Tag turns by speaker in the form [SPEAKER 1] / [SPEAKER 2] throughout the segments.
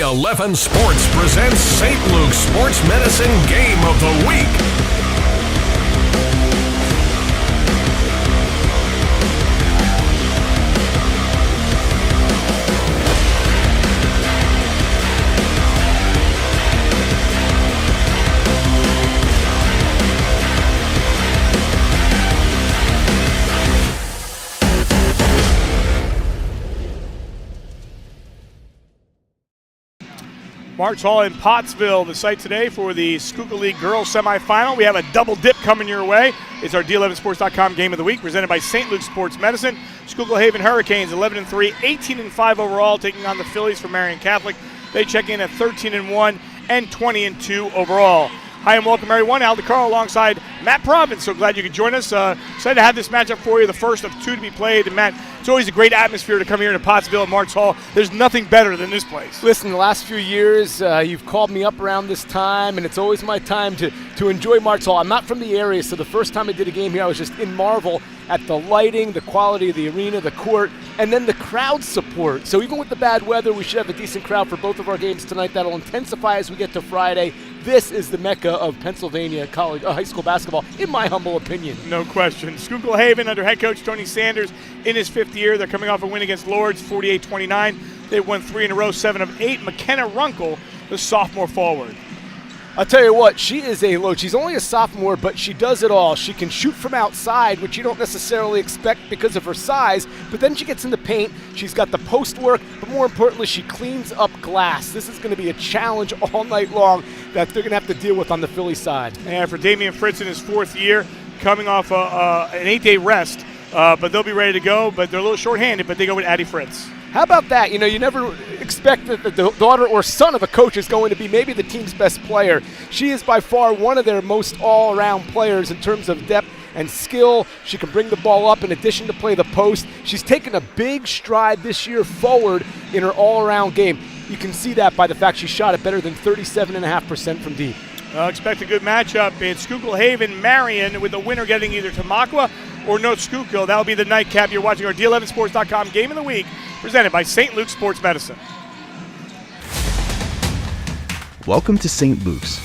[SPEAKER 1] 11 Sports presents St. Luke's Sports Medicine Game of the Week.
[SPEAKER 2] Marks Hall in Pottsville, the site today for the Schuylkill League Girls Semifinal. We have a double dip coming your way. It's our D11Sports.com Game of the Week, presented by St. Luke's Sports Medicine. Schuylkill Haven Hurricanes, 11-3, 18-5 overall, taking on the Phillies from Marian Catholic. They check in at 13-1 and 20-2 overall. Hi and welcome everyone. Al DeCaro alongside Matt Province. So glad you could join us. Excited to have this matchup for you, the first of two to be played. And Matt, it's always a great atmosphere to come here to Pottsville at Marks Hall. There's nothing better than this place.
[SPEAKER 3] Listen, the last few years, you've called me up around this time, and it's always my time to enjoy Marks Hall. I'm not from the area, so the first time I did a game here, I was just in marvel at the lighting, the quality of the arena, the court, and then the crowd support. So even with the bad weather, we should have a decent crowd for both of our games tonight. That'll intensify as we get to Friday. This is the mecca of Pennsylvania college, high school basketball, in my humble opinion.
[SPEAKER 2] No question. Schuylkill Haven under head coach Tony Sanders in his fifth year. They're coming off a win against Lords, 48-29. They've won 3 in a row, 7 of 8. McKenna Runkle, the sophomore forward.
[SPEAKER 3] I'll tell you what, she is a load. She's only a sophomore, but she does it all. She can shoot from outside, which you don't necessarily expect because of her size, but then she gets in the paint. She's got the post work, but more importantly, she cleans up glass. This is going to be a challenge all night long that they're going to have to deal with on the Philly side.
[SPEAKER 2] And for Damian Fritz in his fourth year, coming off an 8-day rest, but they'll be ready to go, but they're a little short-handed, but they go with Addie Fritz.
[SPEAKER 3] How about that? You know, you never expect that the daughter or son of a coach is going to be maybe the team's best player. She is by far one of their most all-around players in terms of depth and skill. She can bring the ball up in addition to play the post. She's taken a big stride this year forward in her all-around game. You can see that by the fact she shot it better than 37.5% from deep.
[SPEAKER 2] Expect a good matchup. It's Schuylkill Haven Marian, with the winner getting either Tamaqua or North Schuylkill. That'll be the nightcap. You're watching our D11Sports.com Game of the Week, presented by St. Luke's Sports Medicine.
[SPEAKER 4] Welcome to St. Luke's.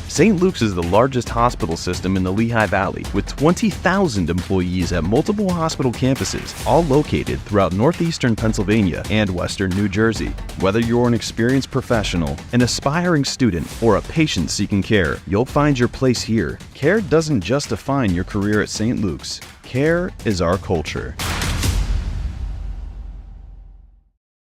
[SPEAKER 4] St. Luke's is the largest hospital system in the Lehigh Valley, with 20,000 employees at multiple hospital campuses, all located throughout northeastern Pennsylvania and western New Jersey. Whether you're an experienced professional, an aspiring student, or a patient seeking care, you'll find your place here. Care doesn't just define your career at St. Luke's. Care is our culture.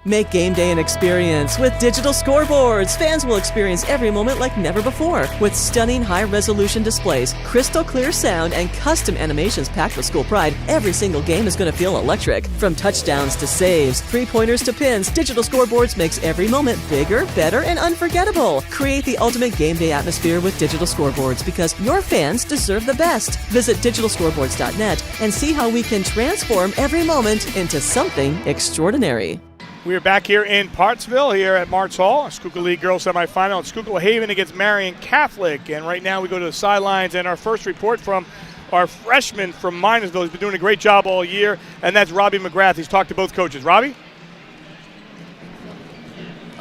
[SPEAKER 5] Make game day an experience with digital scoreboards. Fans will experience every moment like never before. With stunning high-resolution displays, crystal clear sound, and custom animations packed with school pride, every single game is going to feel electric. From touchdowns to saves, three-pointers to pins, digital scoreboards makes every moment bigger, better, and unforgettable. Create the ultimate game day atmosphere with digital scoreboards, because your fans deserve the best. Visit digitalscoreboards.net and see how we can transform every moment into something extraordinary.
[SPEAKER 2] We are back here in Pottsville, here at Marks Hall, Schuylkill League Girls Semifinal. It's Schuylkill Haven against Marian Catholic. And right now we go to the sidelines, and our first report from our freshman from Minersville. He's been doing a great job all year, and that's Robbie McGrath. He's talked to both coaches. Robbie?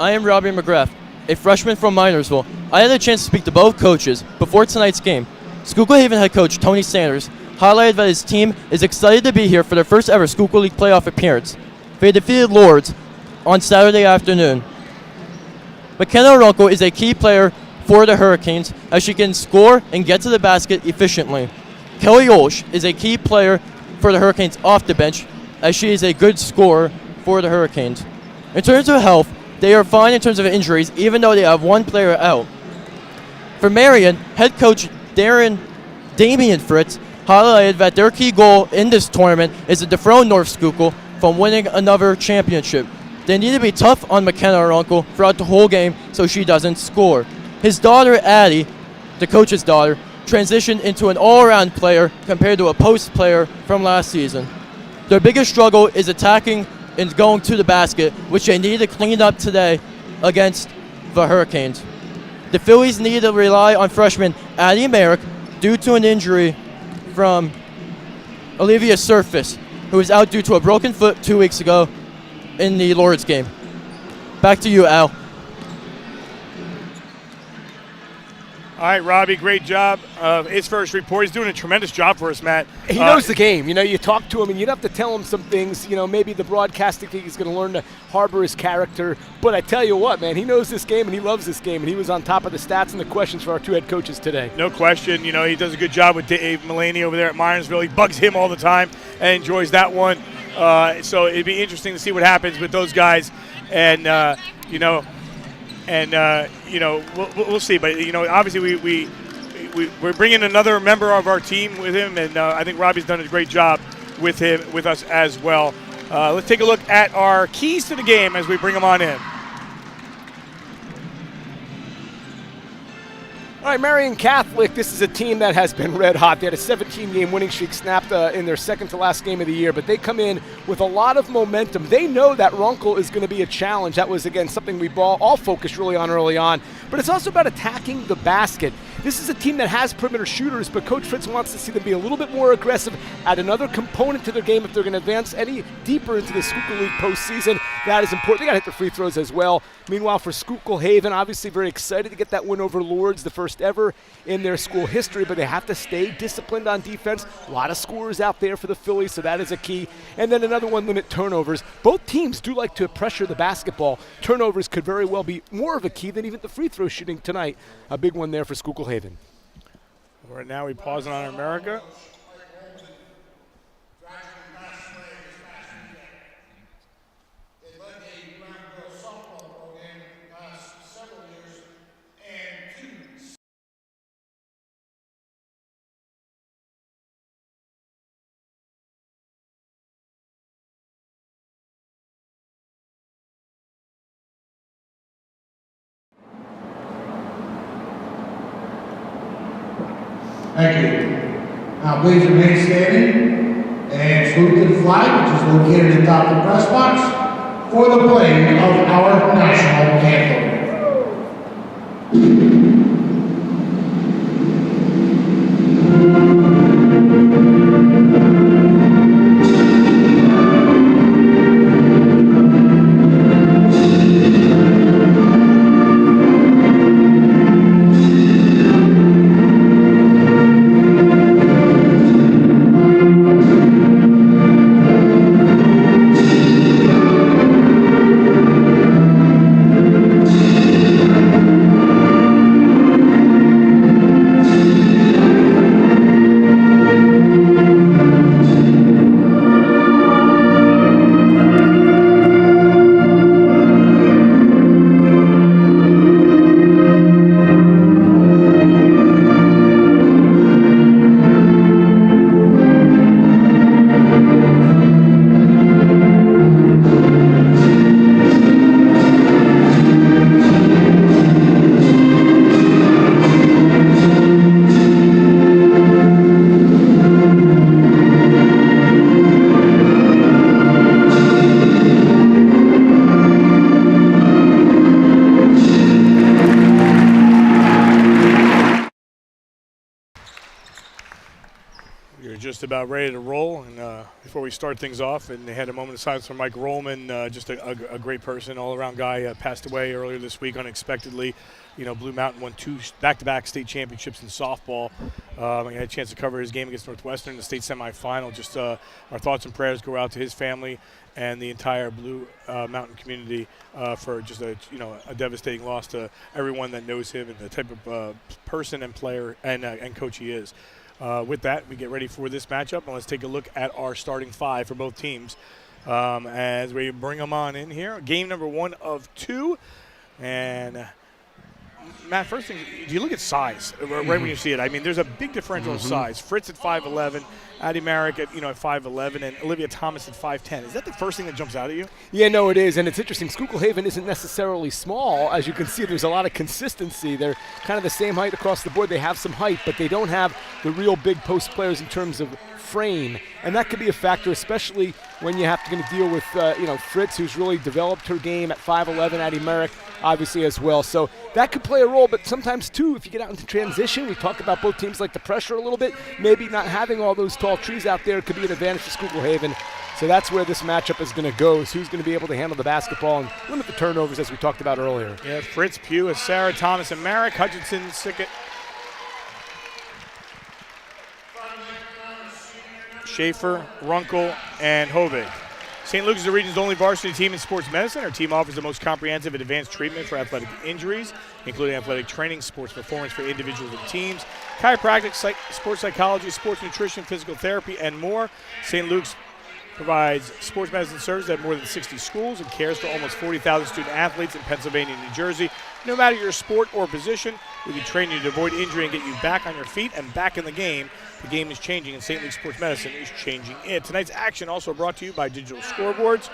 [SPEAKER 6] I am Robbie McGrath, a freshman from Minersville. I had a chance to speak to both coaches before tonight's game. Schuylkill Haven head coach Tony Sanders highlighted that his team is excited to be here for their first ever Schuylkill League playoff appearance. They defeated Lords on Saturday afternoon. McKenna Runkle is a key player for the Hurricanes, as she can score and get to the basket efficiently. Kelly Olsch is a key player for the Hurricanes off the bench, as she is a good scorer for the Hurricanes. In terms of health, they are fine in terms of injuries, even though they have one player out. For Marian, head coach Damian Fritz highlighted that their key goal in this tournament is to dethrone North Schuylkill from winning another championship. They need to be tough on McKenna Runkle throughout the whole game so she doesn't score. His daughter, Addie, the coach's daughter, transitioned into an all-around player compared to a post player from last season. Their biggest struggle is attacking and going to the basket, which they need to clean up today against the Hurricanes. The Phillies need to rely on freshman Addie Merrick due to an injury from Olivia Surface, who was out due to a broken foot 2 weeks ago. in the Lord's game. Back to you, Al.
[SPEAKER 2] All right, Robbie, great job. His first report. He's doing a tremendous job for us, Matt.
[SPEAKER 3] He knows the game. You know, you talk to him and you don't have to tell him some things. You know, maybe the broadcasting thing he's going to learn to harbor his character. But I tell you what, man, he knows this game and he loves this game. And he was on top of the stats and the questions for our two head coaches today.
[SPEAKER 2] No question. You know, he does a good job with Dave Mullaney over there at Myersville. He bugs him all the time and enjoys that one. So it'd be interesting to see what happens with those guys. And, we'll see. But, you know, obviously we're bringing another member of our team with him, and I think Robbie's done a great job with us as well. Let's take a look at our keys to the game as we bring them on in.
[SPEAKER 3] All right, Marian Catholic, this is a team that has been red hot. They had a 17-game winning streak snapped in their second to last game of the year, but they come in with a lot of momentum. They know that Runkle is going to be a challenge. That was, again, something we all focused really on early on. But it's also about attacking the basket. This is a team that has perimeter shooters, but Coach Fritz wants to see them be a little bit more aggressive, add another component to their game if they're going to advance any deeper into the Schuylkill League postseason. That is important. They got to hit the free throws as well. Meanwhile, for Schuylkill Haven, obviously very excited to get that win over Lourdes, the first ever in their school history, but they have to stay disciplined on defense. A lot of scorers out there for the Phillies, so that is a key. And then another one, limit turnovers. Both teams do like to pressure the basketball. Turnovers could very well be more of a key than even the free throw shooting tonight. A big one there for Schuylkill Haven.
[SPEAKER 2] Right now we pause on America.
[SPEAKER 7] Thank you. Now please remain standing and salute to the flag, which is located atop the press box, for the playing of our national anthem.
[SPEAKER 2] Just about ready to roll, and before we start things off, and they had a moment of silence for Mike Rollman, just a great person, all-around guy, passed away earlier this week unexpectedly. You know, Blue Mountain won 2 back-to-back state championships in softball. I had a chance to cover his game against Northwestern in the state semifinal. Just our thoughts and prayers go out to his family and the entire Blue Mountain community for just a devastating loss to everyone that knows him and the type of person and player and coach he is. With that, we get ready for this matchup, and let's take a look at our starting 5 for both teams as we bring them on in here. Game number 1 of 2, and Matt, first thing, do you look at size right when you see it? I mean, there's a big differential in size. Fritz at 5'11", Addie Merrick at 5'11", and Olivia Thomas at 5'10". Is that the first thing that jumps out at you?
[SPEAKER 3] Yeah, no, it is, and it's interesting. Schuylkill Haven isn't necessarily small. As you can see, there's a lot of consistency. They're kind of the same height across the board. They have some height, but they don't have the real big post players in terms of frame, and that could be a factor, especially when you have to deal with Fritz, who's really developed her game at 5'11", Addie Merrick obviously as well. So that could play a role, but sometimes too, if you get out into transition, we talk about both teams like the pressure a little bit, maybe not having all those tall trees out there could be an advantage for Schuylkill Haven. So that's where this matchup is going to go, is who's going to be able to handle the basketball and limit the turnovers, as we talked about earlier.
[SPEAKER 2] Yeah, Fritz, Pugh, Sarah, Thomas, and Merrick, Hutchinson, Sickett, Schaefer, Runkle, and Hovig. St. Luke's is the region's only varsity team in sports medicine. Our team offers the most comprehensive and advanced treatment for athletic injuries, including athletic training, sports performance for individuals and teams, chiropractic, sports psychology, sports nutrition, physical therapy, and more. St. Luke's provides sports medicine services at more than 60 schools and cares for almost 40,000 student athletes in Pennsylvania and New Jersey. No matter your sport or position, we can train you to avoid injury and get you back on your feet and back in the game. The game is changing, and St. Luke's Sports Medicine is changing it. Tonight's action also brought to you by Digital Scoreboards.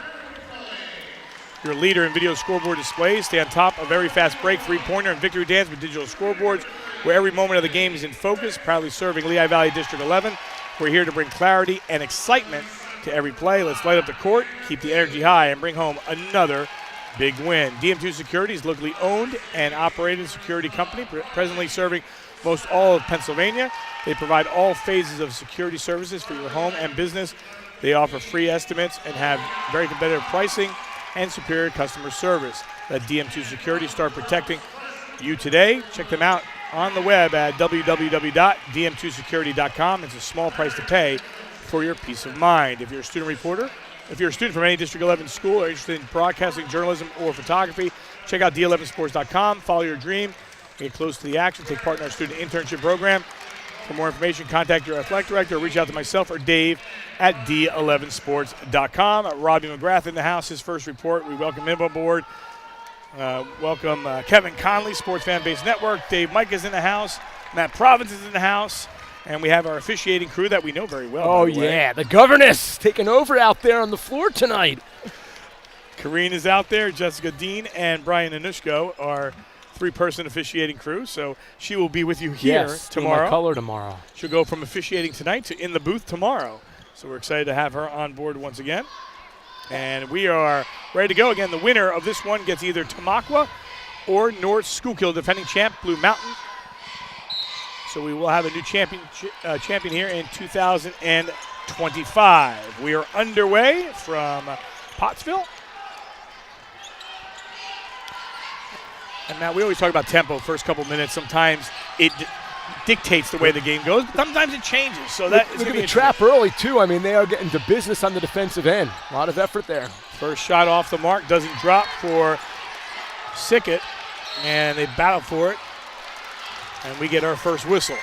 [SPEAKER 2] Your leader in video scoreboard displays. Stay on top of every fast break, three-pointer, and victory dance with Digital Scoreboards, where every moment of the game is in focus. Proudly serving Lehigh Valley District 11. We're here to bring clarity and excitement to every play. Let's light up the court, keep the energy high, and bring home another big win. DM2 Security is locally owned and operated security company, presently serving most all of Pennsylvania. They provide all phases of security services for your home and business. They offer free estimates and have very competitive pricing and superior customer service. Let DM2 Security start protecting you today. Check them out on the web at www.dm2security.com. It's a small price to pay for your peace of mind. If you're a student reporter, if you're a student from any District 11 school or interested in broadcasting, journalism, or photography, check out d11sports.com. Follow your dream. Get close to the action. Take part in our student internship program. For more information, contact your athletic director or reach out to myself or Dave at d11sports.com. Robbie McGrath in the house, his first report. We welcome him aboard. Welcome Kevin Conley, Sports Fan Base Network. Dave Mike is in the house. Matt Province is in the house. And we have our officiating crew that we know very well.
[SPEAKER 3] Oh, yeah. The governess taking over out there on the floor tonight.
[SPEAKER 2] Kareen is out there. Jessica Dean and Brian Anushko are three-person officiating crew, so she will be with you here tomorrow.
[SPEAKER 3] My color tomorrow.
[SPEAKER 2] She'll go from officiating tonight to in the booth tomorrow. So we're excited to have her on board once again. And we are ready to go. Again, the winner of this one gets either Tamaqua or North Schuylkill, defending champ Blue Mountain. So we will have a new champion here in 2025. We are underway from Pottsville. And Matt, we always talk about tempo first couple minutes. Sometimes it dictates the way the game goes, but sometimes it changes. So that is
[SPEAKER 3] look at the trap early, too. I mean, they are getting to business on the defensive end. A lot of effort there.
[SPEAKER 2] First shot off the mark doesn't drop for Sickett, and they battle for it, and we get our first whistle.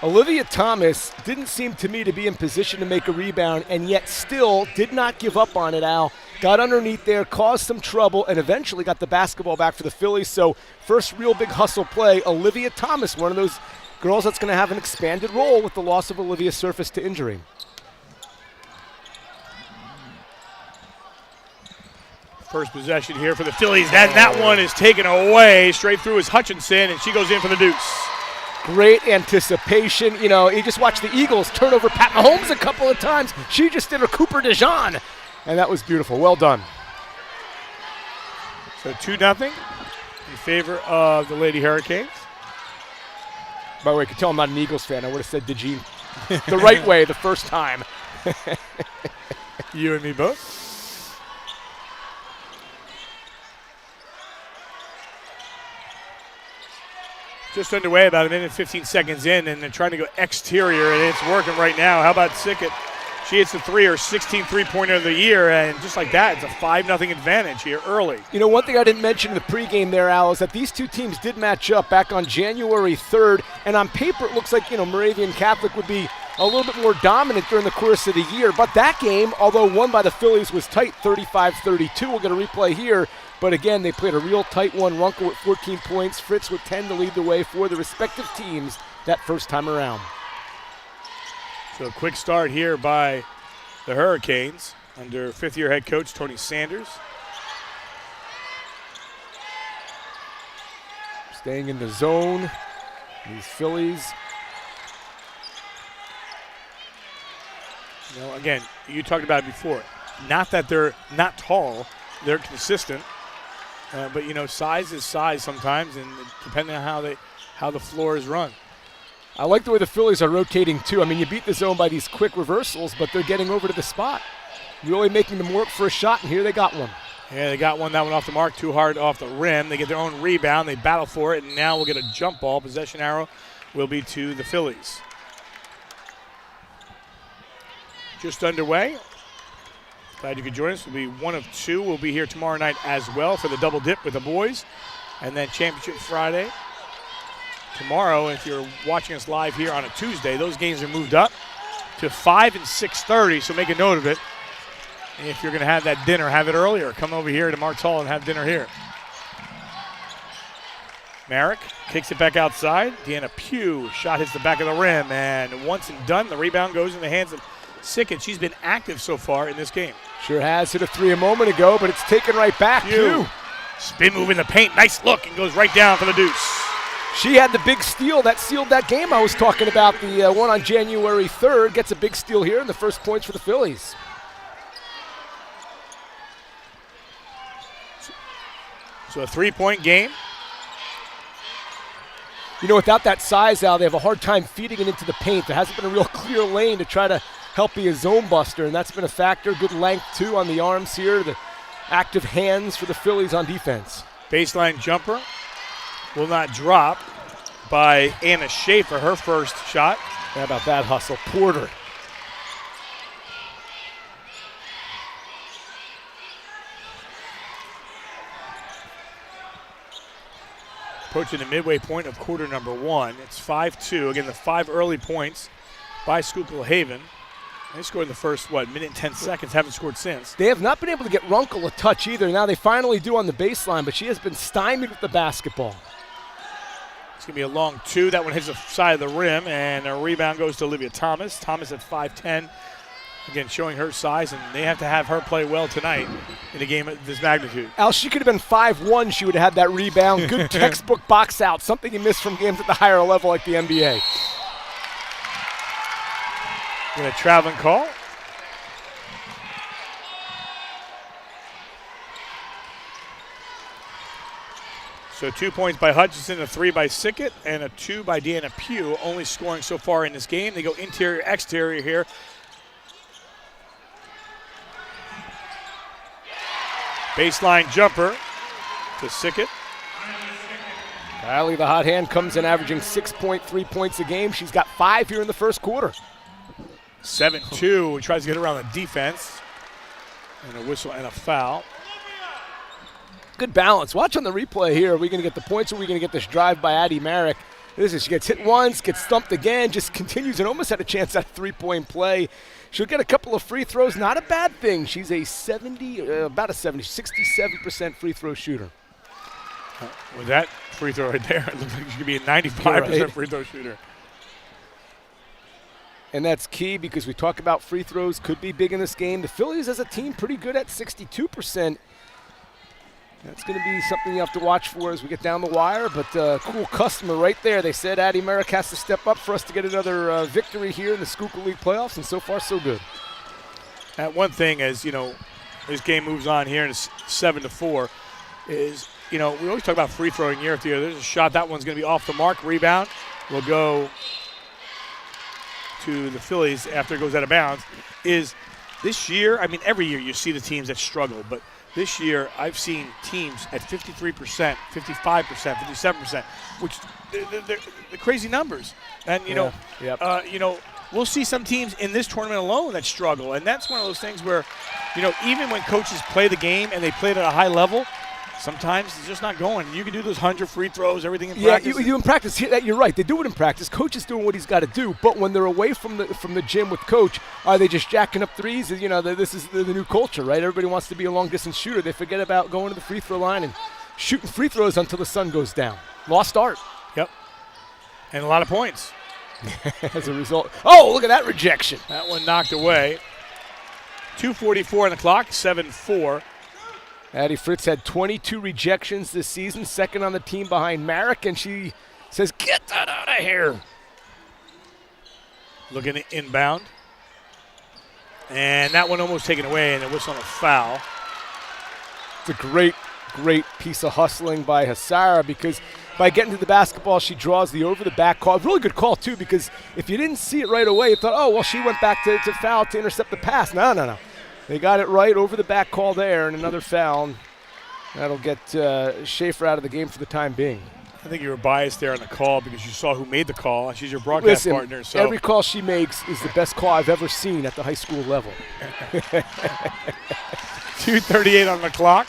[SPEAKER 3] Olivia Thomas didn't seem to me to be in position to make a rebound, and yet still did not give up on it, Al. Got underneath there, caused some trouble, and eventually got the basketball back for the Phillies. So first real big hustle play, Olivia Thomas, one of those girls that's going to have an expanded role with the loss of Olivia Surface to injury.
[SPEAKER 2] First possession here for the Phillies. That one is taken away straight through his Hutchinson, and she goes in for the deuce.
[SPEAKER 3] Great anticipation. You know, you just watched the Eagles turn over Pat Mahomes a couple of times. She just did her Cooper DeJean, and that was beautiful. Well done.
[SPEAKER 2] So 2-0 in favor of the Lady Hurricanes.
[SPEAKER 3] By the way, I could tell I'm not an Eagles fan. I would have said DeJean the right way the first time.
[SPEAKER 2] You and me both. Just underway, about a minute and 15 seconds in, and they're trying to go exterior, and it's working right now. How about Sickett? She hits the three, her 16th three-pointer of the year, and just like that, it's a 5-0 advantage here early.
[SPEAKER 3] You know, one thing I didn't mention in the pregame there, Al, is that these two teams did match up back on January 3rd, and on paper it looks like, you know, Moravian Catholic would be a little bit more dominant during the course of the year. But that game, although won by the Phillies, was tight, 35-32. We'll get a replay here. But again, they played a real tight one. Runkle with 14 points, Fritz with 10 to lead the way for the respective teams that first time around.
[SPEAKER 2] So a quick start here by the Hurricanes under fifth-year head coach Tony Sanders.
[SPEAKER 3] Staying in the zone, these Phillies.
[SPEAKER 2] You know, again, you talked about it before. Not that they're not tall, they're consistent. But, you know, size is size sometimes, and depending on how the floor is run.
[SPEAKER 3] I like the way the Phillies are rotating, too. I mean, you beat the zone by these quick reversals, but they're getting over to the spot. really making them work for a shot, and here they got one.
[SPEAKER 2] Yeah, they got one. That one off the mark, too hard off the rim. They get their own rebound. They battle for it, and now we'll get a jump ball. Possession arrow will be to the Phillies. Just underway. Glad you could join us. We'll be one of two. We'll be here tomorrow night as well for the double dip with the boys. And then Championship Friday. Tomorrow, if you're watching us live here on a Tuesday, those games are moved up to 5 and 6:30, so make a note of it. And if you're going to have that dinner, have it earlier. Come over here to Marks Hall and have dinner here. Merrick kicks it back outside. Deanna Pugh shot hits the back of the rim, and once and done, the rebound goes in the hands of Sickett. She's been active so far in this game.
[SPEAKER 3] Sure has. Hit a three a moment ago, but it's taken right back.
[SPEAKER 2] Pugh. Spin move in the paint. Nice look, and goes right down for the deuce.
[SPEAKER 3] She had the big steal that sealed that game I was talking about, the one on January 3rd. Gets a big steal here, and the first points for the Phillies.
[SPEAKER 2] So a three-point game.
[SPEAKER 3] You know, without that size, Al, they have a hard time feeding it into the paint. There hasn't been a real clear lane to try to help be a zone buster, and that's been a factor. Good length, too, on the arms here. The active hands for the Phillies on defense.
[SPEAKER 2] Baseline jumper will not drop by Anna Schaefer, her first shot.
[SPEAKER 3] How about that hustle? Porter.
[SPEAKER 2] Approaching the midway point of quarter number one. It's 5-2. Again, the 5 early points by Schuylkill Haven. They scored in the first, minute and 10 seconds. Haven't scored since.
[SPEAKER 3] They have not been able to get Runkle a touch either. Now they finally do on the baseline, but she has been stymied with the basketball.
[SPEAKER 2] It's going to be a long two. That one hits the side of the rim, and a rebound goes to Olivia Thomas. Thomas at 5'10", again showing her size, and they have to have her play well tonight in a game of this magnitude.
[SPEAKER 3] Al, she could have been 5'1". She would have had that rebound. Good textbook box out. Something you miss from games at the higher level like the NBA.
[SPEAKER 2] Get a traveling call. So 2 points by Hutchinson, a 3 by Sickett, and a 2 by Deanna Pugh, only scoring so far in this game. They go interior, exterior here. Baseline jumper to Sickett.
[SPEAKER 3] Kylie, the hot hand, comes in averaging 6.3 points a game. She's got 5 here in the first quarter.
[SPEAKER 2] 7-2, tries to get around the defense. And a whistle and a foul.
[SPEAKER 3] Good balance. Watch on the replay here. Are we going to get the points or are we going to get this drive by Addie Merrick? She gets hit once, gets stumped again, just continues and almost had a chance at a three-point play. She'll get a couple of free throws. Not a bad thing. She's a 67% free throw shooter.
[SPEAKER 2] With that free throw right there, it looks like she could be a 95% free throw shooter.
[SPEAKER 3] And that's key because we talk about free throws could be big in this game. The Phillies as a team pretty good at 62%. That's going to be something you have to watch for as we get down the wire, but cool customer right there. They said Addie Merrick has to step up for us to get another victory here in the Schuylkill League playoffs, and so far so good.
[SPEAKER 2] One thing as, this game moves on here and it's 7-4 is, we always talk about free throwing year after year. There's a shot. That one's going to be off the mark. Rebound will go to the Phillies after it goes out of bounds. Is this year, every year you see the teams that struggle, but this year I've seen teams at 53%, 55%, 57%, which they're crazy numbers. And, we'll see some teams in this tournament alone that struggle. And that's one of those things where, even when coaches play the game and they play it at a high level, sometimes it's just not going. You can do those 100 free throws, everything in practice.
[SPEAKER 3] Yeah, you in practice. You're right. They do it in practice. Coach is doing what he's got to do. But when they're away from the gym with coach, are they just jacking up threes? This is the new culture, right? Everybody wants to be a long-distance shooter. They forget about going to the free throw line and shooting free throws until the sun goes down. Lost art.
[SPEAKER 2] Yep. And a lot of points.
[SPEAKER 3] As a result. Oh, look at that rejection.
[SPEAKER 2] That one knocked away. 2:44 on the clock, 7-4.
[SPEAKER 3] Addie Fritz had 22 rejections this season, second on the team behind Merrick, and she says, "Get that out of here."
[SPEAKER 2] Looking inbound. And that one almost taken away, and a whistle on a foul.
[SPEAKER 3] It's a great piece of hustling by Hassara because by getting to the basketball, she draws the over-the-back call. Really good call, too, because if you didn't see it right away, you thought, oh, well, she went back to foul to intercept the pass. No. They got it right over the back call there, and another foul. That'll get Schaefer out of the game for the time being.
[SPEAKER 2] I think you were biased there on the call because you saw who made the call. She's your broadcast partner. So
[SPEAKER 3] every call she makes is the best call I've ever seen at the high school level.
[SPEAKER 2] 2:38 on the clock.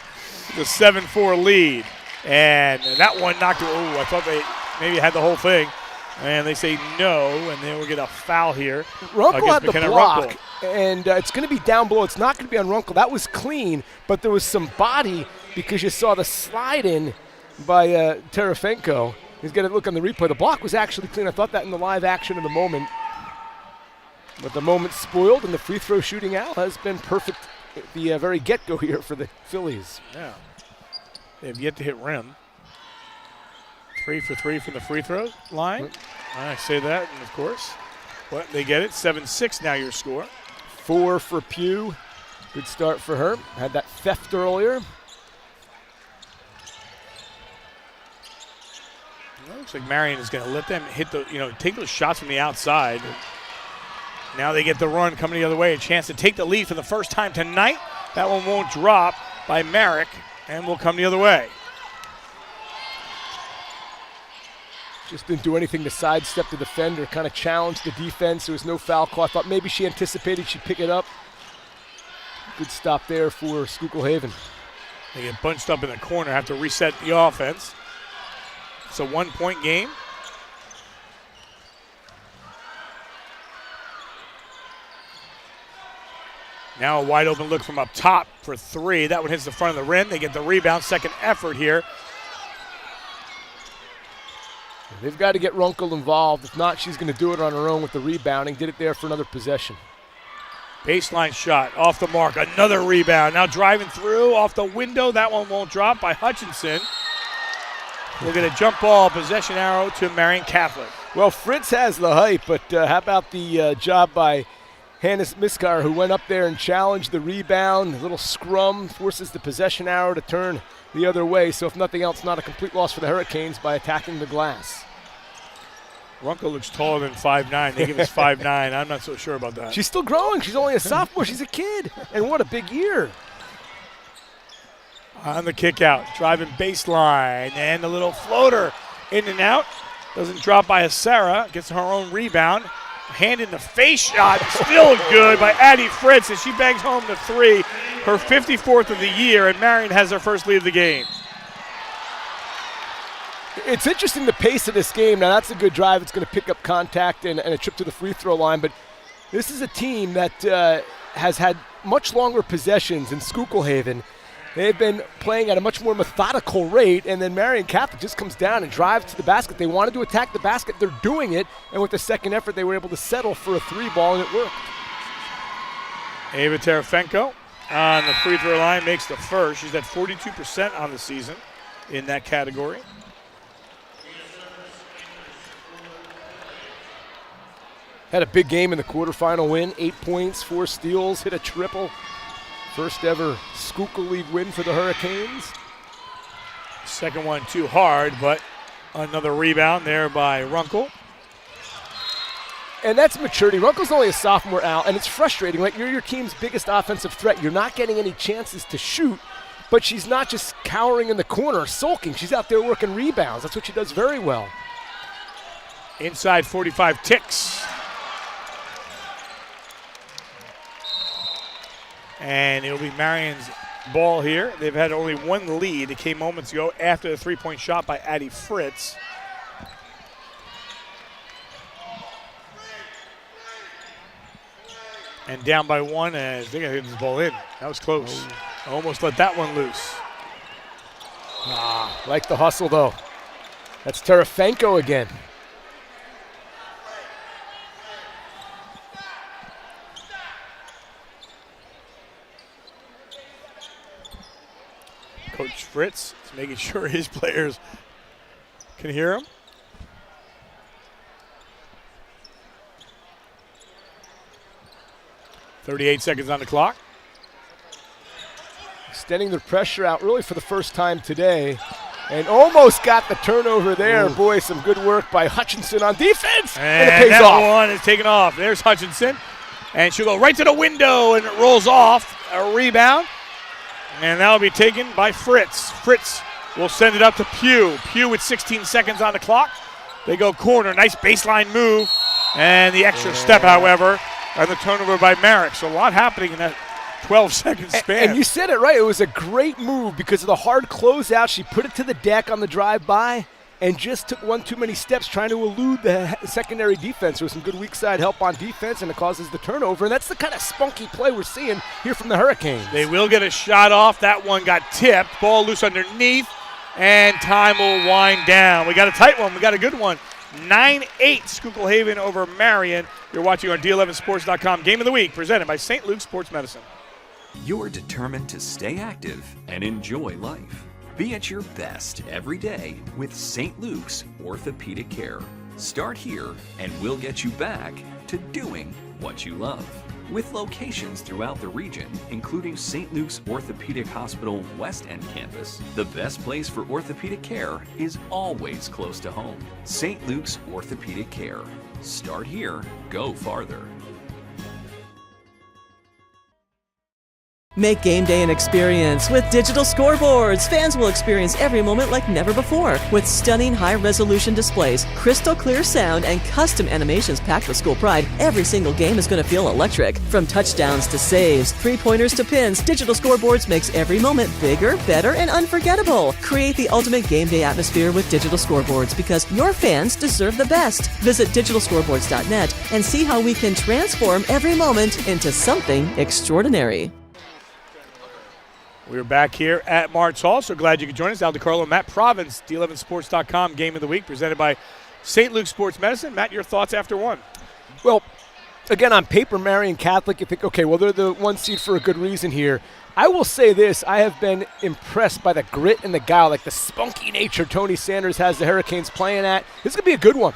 [SPEAKER 2] The 7-4 lead. And that one knocked it. Oh, I thought they maybe had the whole thing. And they say no, and then we'll get a foul here.
[SPEAKER 3] Runkle had the
[SPEAKER 2] McKenna
[SPEAKER 3] block,
[SPEAKER 2] Runkle.
[SPEAKER 3] and it's going to be down below. It's not going to be on Runkle. That was clean, but there was some body because you saw the slide in by Terefenko. He's going to look on the replay. The block was actually clean. I thought that in the live action of the moment. But the moment spoiled, and the free throw shooting out has been perfect at the very get-go here for the Phillies.
[SPEAKER 2] Yeah. They've yet to hit rim. 3 for 3 from the free throw line. I say that, and of course, well, they get it. 7-6 now your score.
[SPEAKER 3] 4 for Pugh. Good start for her. Had that theft earlier.
[SPEAKER 2] Well, looks like Marian is going to let them hit take those shots from the outside. Now they get the run coming the other way. A chance to take the lead for the first time tonight. That one won't drop by Merrick, and will come the other way.
[SPEAKER 3] Just didn't do anything to sidestep the defender, kind of challenged the defense. There was no foul call. I thought maybe she anticipated she'd pick it up. Good stop there for Schuylkill Haven.
[SPEAKER 2] They get bunched up in the corner, have to reset the offense. It's a 1-point game. Now a wide open look from up top for 3. That one hits the front of the rim. They get the rebound. Second effort here.
[SPEAKER 3] They've got to get Runkle involved. If not, she's going to do it on her own with the rebounding. Did it there for another possession.
[SPEAKER 2] Baseline shot off the mark. Another rebound. Now driving through off the window. That one won't drop by Hutchinson. We'll get a jump ball possession arrow to Marian Catholic.
[SPEAKER 3] Well, Fritz has the hype, but how about the job by Hannes Miskar, who went up there and challenged the rebound. A little scrum forces the possession arrow to turn the other way. So if nothing else, not a complete loss for the Hurricanes by attacking the glass.
[SPEAKER 2] Runkle looks taller than 5'9". They give us 5'9". I'm not so sure about that.
[SPEAKER 3] She's still growing. She's only a sophomore. She's a kid. And what a big year.
[SPEAKER 2] On the kick out, driving baseline, and a little floater in and out. Doesn't drop by Sarah. Gets her own rebound. Hand in the face shot, still good by Addie Fritz, and she bangs home the 3. Her 54th of the year, and Marian has her first lead of the game.
[SPEAKER 3] It's interesting the pace of this game. Now, that's a good drive. It's going to pick up contact and a trip to the free throw line. But this is a team that has had much longer possessions in Schuylkill Haven. They've been playing at a much more methodical rate, and then Marian Catholic just comes down and drives to the basket. They wanted to attack the basket. They're doing it, and with the second effort, they were able to settle for a 3 ball, and it worked.
[SPEAKER 2] Ava Terefenko on the free throw line makes the first. She's at 42% on the season in that category.
[SPEAKER 3] Had a big game in the quarterfinal win. 8 points, 4 steals, hit a triple. First ever Schuylkill League win for the Hurricanes.
[SPEAKER 2] Second one too hard, but another rebound there by Runkle.
[SPEAKER 3] And that's maturity. Runkle's only a sophomore, Al, and it's frustrating, right? You're your team's biggest offensive threat. You're not getting any chances to shoot, but she's not just cowering in the corner, sulking. She's out there working rebounds. That's what she does very well.
[SPEAKER 2] Inside 45 ticks. And it'll be Marian's ball here. They've had only one lead. It came moments ago after the three-point shot by Addie Fritz. And down by 1 as they're going to hit this ball in. That was close. Almost let that one loose.
[SPEAKER 3] Like the hustle, though. That's Terefenko again.
[SPEAKER 2] Coach Fritz is making sure his players can hear him. .38 seconds on the clock.
[SPEAKER 3] Extending the pressure out really for the first time today. And almost got the turnover there. Ooh. Boy, some good work by Hutchinson on defense.
[SPEAKER 2] And
[SPEAKER 3] it pays
[SPEAKER 2] that
[SPEAKER 3] off.
[SPEAKER 2] One is taken off. There's Hutchinson. And she'll go right to the window, and it rolls off. A rebound. And that'll be taken by Fritz. Fritz will send it up to Pugh. Pugh with 16 seconds on the clock. They go corner. Nice baseline move. And the extra step, however, and the turnover by Merrick. So a lot happening in that 12-second span.
[SPEAKER 3] And you said it right. It was a great move because of the hard closeout. She put it to the deck on the drive-by and just took one too many steps trying to elude the secondary defense. There was some good weak side help on defense, and it causes the turnover. And that's the kind of spunky play we're seeing here from the Hurricanes.
[SPEAKER 2] They will get a shot off. That one got tipped. Ball loose underneath, and time will wind down. We got a tight one. We got a good one. 9-8 Schuylkill Haven over Marian. You're watching our D11Sports.com Game of the Week presented by St. Luke's Sports Medicine.
[SPEAKER 8] You're determined to stay active and enjoy life. Be at your best every day with St. Luke's Orthopedic Care. Start here and we'll get you back to doing what you love. With locations throughout the region, including St. Luke's Orthopedic Hospital West End campus, the best place for orthopedic care is always close to home. St. Luke's Orthopedic Care. Start here, go farther.
[SPEAKER 5] Make game day an experience with digital scoreboards. Fans will experience every moment like never before. With stunning high-resolution displays, crystal clear sound, and custom animations packed with school pride, every single game is going to feel electric. From touchdowns to saves, three-pointers to pins, digital scoreboards makes every moment bigger, better, and unforgettable. Create the ultimate game day atmosphere with digital scoreboards because your fans deserve the best. Visit digitalscoreboards.net and see how we can transform every moment into something extraordinary.
[SPEAKER 2] We're back here at Martz Hall, so glad you could join us. Al DiCarlo, Matt Province, D11Sports.com Game of the Week, presented by St. Luke's Sports Medicine. Matt, your thoughts after one?
[SPEAKER 3] Well, again, on paper, Marian Catholic, you think, okay, well, they're the one seed for a good reason here. I will say this, I have been impressed by the grit and the guile, like the spunky nature Tony Sanders has the Hurricanes playing at. This is going to be a good one.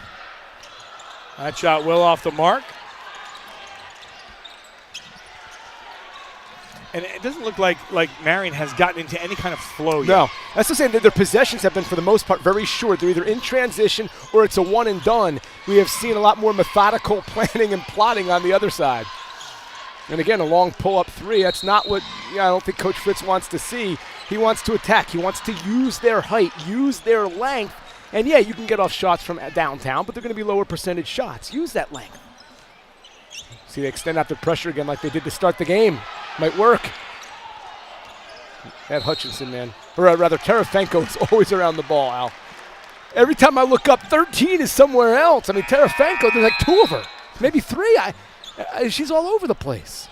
[SPEAKER 2] That shot well off the mark. And it doesn't look like Marian has gotten into any kind of flow yet.
[SPEAKER 3] No. That's the same. Their possessions have been, for the most part, very short. They're either in transition or it's a one and done. We have seen a lot more methodical planning and plotting on the other side. And again, a long pull-up three. That's not what I don't think Coach Fritz wants to see. He wants to attack. He wants to use their height, use their length. And, yeah, you can get off shots from downtown, but they're going to be lower percentage shots. Use that length. See, they extend after pressure again like they did to start the game. Might work. That Hutchinson, man. Or rather, Terefenko is always around the ball, Al. Every time I look up, 13 is somewhere else. I mean, Terefenko, there's like two of her. Maybe three. She's all over the place.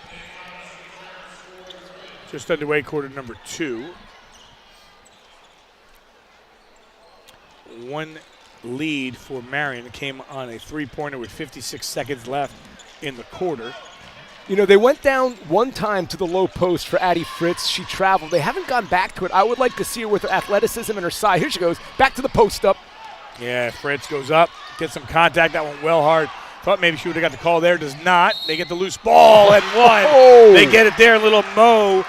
[SPEAKER 2] Just underway, quarter number 2. One lead for Marian came on a three-pointer with 56 seconds left in the quarter.
[SPEAKER 3] You know, they went down one time to the low post for Addie Fritz. She traveled. They haven't gone back to it. I would like to see her with her athleticism and her size. Here she goes, back to the post up.
[SPEAKER 2] Yeah, Fritz goes up, gets some contact. That went well hard. Thought maybe she would have got the call there. Does not. They get the loose ball and one.
[SPEAKER 3] Oh.
[SPEAKER 2] They get it there. Little Mo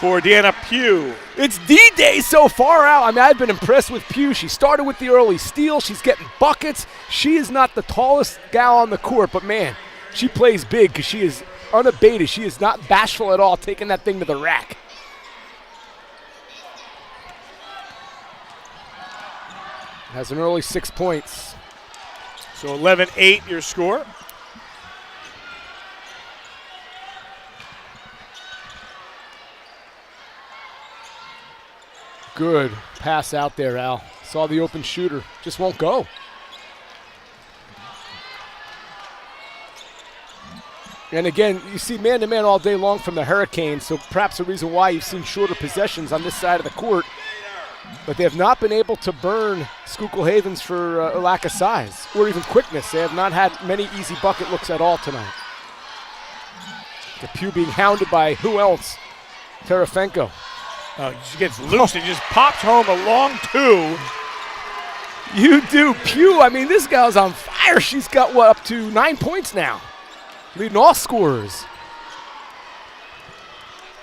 [SPEAKER 2] for Deanna Pugh.
[SPEAKER 3] It's D-Day so far out. I mean, I've been impressed with Pugh. She started with the early steal. She's getting buckets. She is not the tallest gal on the court, but, man, she plays big because she is unabated. She is not bashful at all, taking that thing to the rack. Has an early 6 points.
[SPEAKER 2] So 11-8 your score.
[SPEAKER 3] Good pass out there, Al. Saw the open shooter. Just won't go. And again, you see man-to-man all day long from the Hurricanes, so perhaps the reason why you've seen shorter possessions on this side of the court. But they have not been able to burn Schuylkill Havens for a lack of size or even quickness. They have not had many easy bucket looks at all tonight. The Pugh being hounded by who else? Terefenko.
[SPEAKER 2] She gets loose and just pops home a long two.
[SPEAKER 3] You do. Pugh, I mean, this gal's on fire. She's got, what, up to 9 points now. Leading all scorers.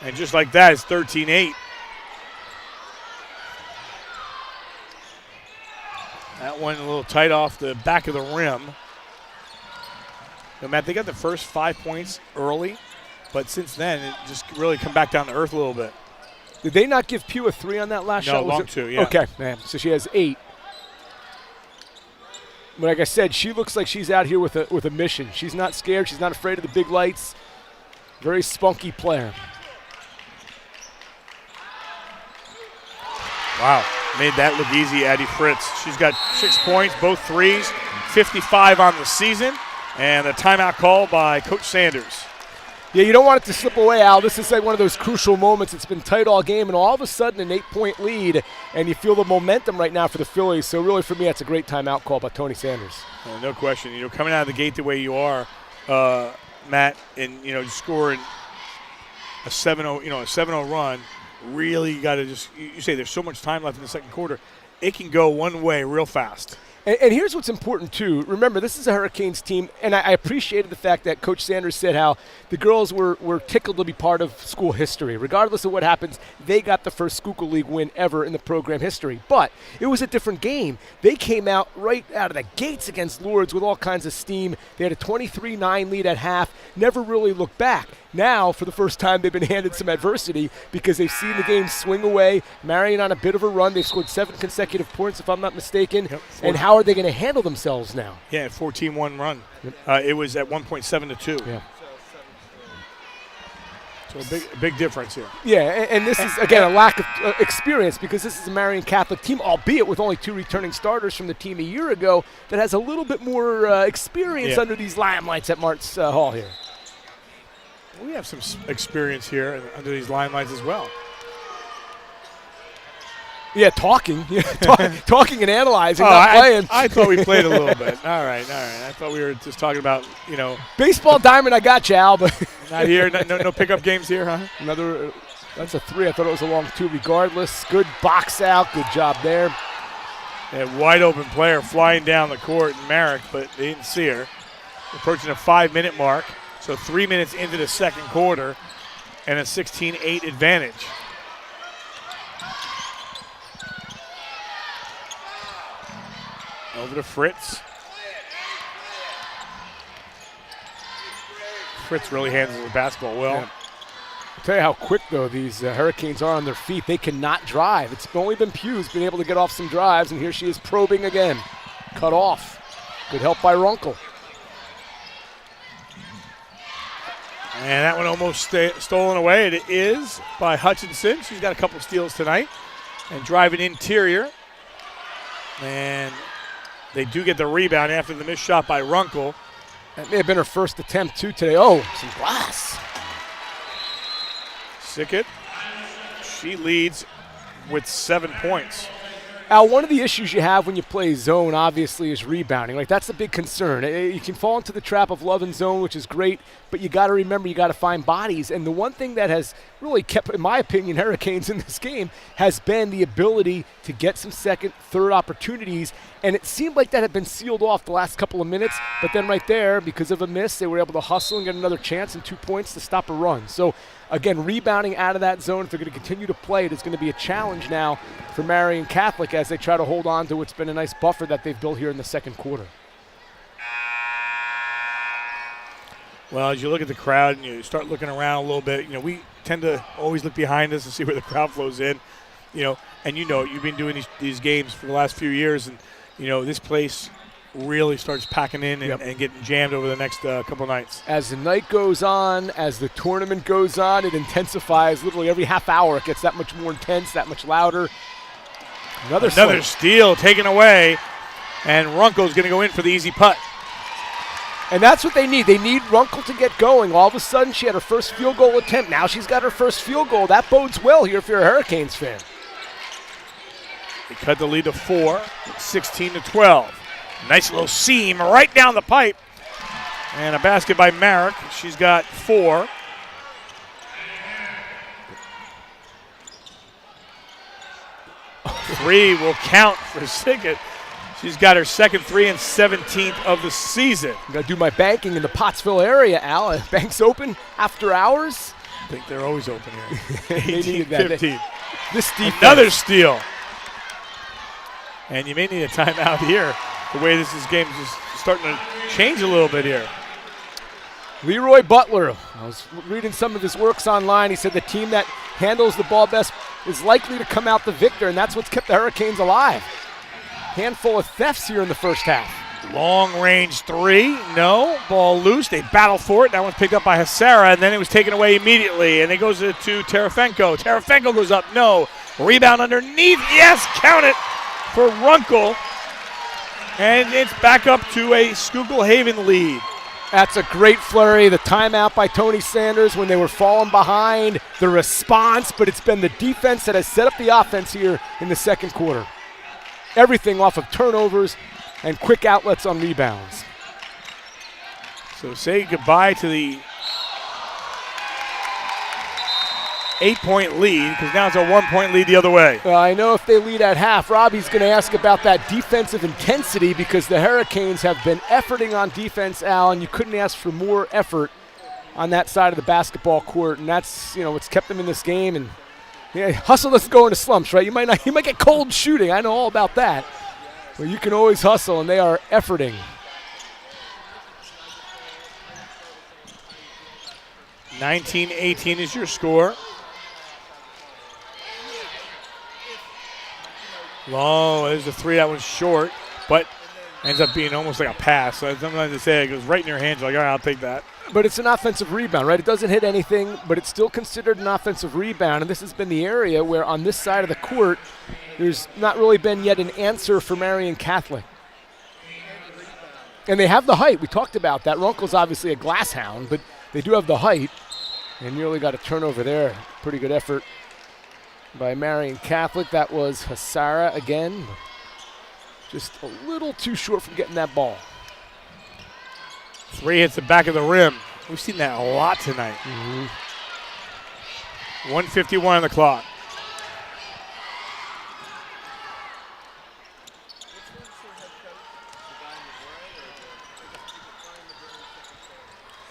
[SPEAKER 2] And just like that, it's 13-8. That one a little tight off the back of the rim. Matt, they got the first 5 points early, but since then, it just really come back down to earth a little bit.
[SPEAKER 3] Did they not give Pugh a 3 on that last shot?
[SPEAKER 2] No, long 2, yeah.
[SPEAKER 3] Okay, man. So she has 8. But like I said, she looks like she's out here with a mission. She's not scared. She's not afraid of the big lights. Very spunky player.
[SPEAKER 2] Wow, made that look easy, Addie Fritz. She's got 6 points, both threes, 55 on the season, and a timeout call by Coach Sanders.
[SPEAKER 3] Yeah, you don't want it to slip away, Al. This is like one of those crucial moments. It's been tight all game, and all of a sudden an 8-point lead, and you feel the momentum right now for the Phillies. So really, for me, that's a great timeout call by Tony Sanders.
[SPEAKER 2] No question. Coming out of the gate the way you are, Matt, and scoring a 7-0, a 7-0 run. Really, you got to you say there's so much time left in the second quarter. It can go one way real fast.
[SPEAKER 3] And here's what's important, too. Remember, this is a Hurricanes team, and I appreciated the fact that Coach Sanders said how the girls were tickled to be part of school history. Regardless of what happens, they got the first Schuylkill League win ever in the program history. But it was a different game. They came out right out of the gates against Lourdes with all kinds of steam. They had a 23-9 lead at half, never really looked back. Now, for the first time, they've been handed some adversity because they've seen the game swing away. Marian on a bit of a run. They've scored 7 consecutive points, if I'm not mistaken. Yep, and how are they going to handle themselves now?
[SPEAKER 2] Yeah, 14-1 run. Yep. It was at 1.7-2.
[SPEAKER 3] Yeah.
[SPEAKER 2] So a big difference here.
[SPEAKER 3] Yeah, and this is, again, a lack of experience because this is a Marian Catholic team, albeit with only 2 returning starters from the team a year ago, that has a little bit more experience under these limelights at Mart's Hall here.
[SPEAKER 2] We have some experience here under these limelights as well.
[SPEAKER 3] Yeah, talking. Talking and analyzing, not playing.
[SPEAKER 2] I thought we played a little bit. All right. I thought we were just talking about,
[SPEAKER 3] Baseball diamond, I got you, Al, but
[SPEAKER 2] not here. No pickup games here, huh?
[SPEAKER 3] That's a 3. I thought it was a long 2 regardless. Good box out. Good job there.
[SPEAKER 2] A wide open player flying down the court, Merrick, but they didn't see her. Approaching a 5-minute mark. So 3 minutes into the second quarter and a 16-8 advantage. Over to Fritz. Fritz really handles the basketball well.
[SPEAKER 3] Yeah. I'll tell you how quick, though, these Hurricanes are on their feet. They cannot drive. It's only been Pugh's been able to get off some drives, and here she is probing again. Cut off. Good help by Runkle.
[SPEAKER 2] And that one almost stolen away. It is by Hutchinson. She's got a couple steals tonight. And driving interior. And they do get the rebound after the missed shot by Runkle.
[SPEAKER 3] That may have been her first attempt, too, today. Oh, some glass.
[SPEAKER 2] Sickett. She leads with 7 points.
[SPEAKER 3] Al, one of the issues you have when you play zone, obviously, is rebounding. Like, that's the big concern. You can fall into the trap of love and zone, which is great, but you got to remember you got to find bodies. And the one thing that has really kept, in my opinion, Hurricanes in this game has been the ability to get some second, third opportunities. And it seemed like that had been sealed off the last couple of minutes, but then right there, because of a miss, they were able to hustle and get another chance and 2 points to stop a run. So, again, rebounding out of that zone, if they're going to continue to play it, it's going to be a challenge now for Marian Catholic as they try to hold on to what's been a nice buffer that they've built here in the second quarter.
[SPEAKER 2] Well, as you look at the crowd and you start looking around a little bit, we tend to always look behind us and see where the crowd flows in, and you've been doing these games for the last few years, and this place really starts packing in and getting jammed over the next couple nights.
[SPEAKER 3] As the night goes on, as the tournament goes on, it intensifies. Literally every half hour it gets that much more intense, that much louder. Another
[SPEAKER 2] steal taken away, and Runkle's going to go in for the easy putt.
[SPEAKER 3] And that's what they need. They need Runkle to get going. All of a sudden, she had her first field goal attempt. Now she's got her first field goal. That bodes well here if you're a Hurricanes fan.
[SPEAKER 2] They cut the lead to 4, 16-12. Nice little seam right down the pipe. And a basket by Merrick. She's got 4. Three will count for Sickett. She's got her second 3 and 17th of the season.
[SPEAKER 3] I'm going to do my banking in the Pottsville area, Al. Banks open after hours?
[SPEAKER 2] I think they're always open here.
[SPEAKER 3] 18-15.
[SPEAKER 2] This defense. Another steal. And you may need a timeout here. The way this game is just starting to change a little bit here.
[SPEAKER 3] Leroy Butler. I was reading some of his works online. He said the team that handles the ball best is likely to come out the victor, and that's what's kept the Hurricanes alive. Handful of thefts here in the first half.
[SPEAKER 2] Long range three, no. Ball loose, they battle for it. That one's picked up by Hasara, and then it was taken away immediately. And it goes to Terefenko. Terefenko goes up, no. Rebound underneath, yes, count it for Runkle. And it's back up to a Schuylkill Haven lead.
[SPEAKER 3] That's a great flurry. The timeout by Tony Sanders when they were falling behind. The response, but it's been the defense that has set up the offense here in the second quarter. Everything off of turnovers and quick outlets on rebounds.
[SPEAKER 2] So say goodbye to the 8-point lead, because now it's a 1-point lead the other way.
[SPEAKER 3] I know if they lead at half, Robbie's going to ask about that defensive intensity, because the Hurricanes have been efforting on defense, Al, and you couldn't ask for more effort on that side of the basketball court, and that's what's kept them in this game. And hustle doesn't go into slumps, right? You might get cold shooting. I know all about that. But you can always hustle, and they are efforting.
[SPEAKER 2] 19-18 is your score. Long, there's the three. That one's short, but ends up being almost like a pass. So sometimes they say it goes right in your hands. You're like, all right, I'll take that.
[SPEAKER 3] But it's an offensive rebound, right? It doesn't hit anything, but it's still considered an offensive rebound. And this has been the area where on this side of the court, there's not really been yet an answer for Marian Catholic. And they have the height. We talked about that. Runkle's obviously a glass hound, but they do have the height. And nearly got a turnover there. Pretty good effort by Marian Catholic. That was Hasara again. Just a little too short from getting that ball.
[SPEAKER 2] Three hits the back of the rim. We've seen that a lot tonight. 1:51 on the clock.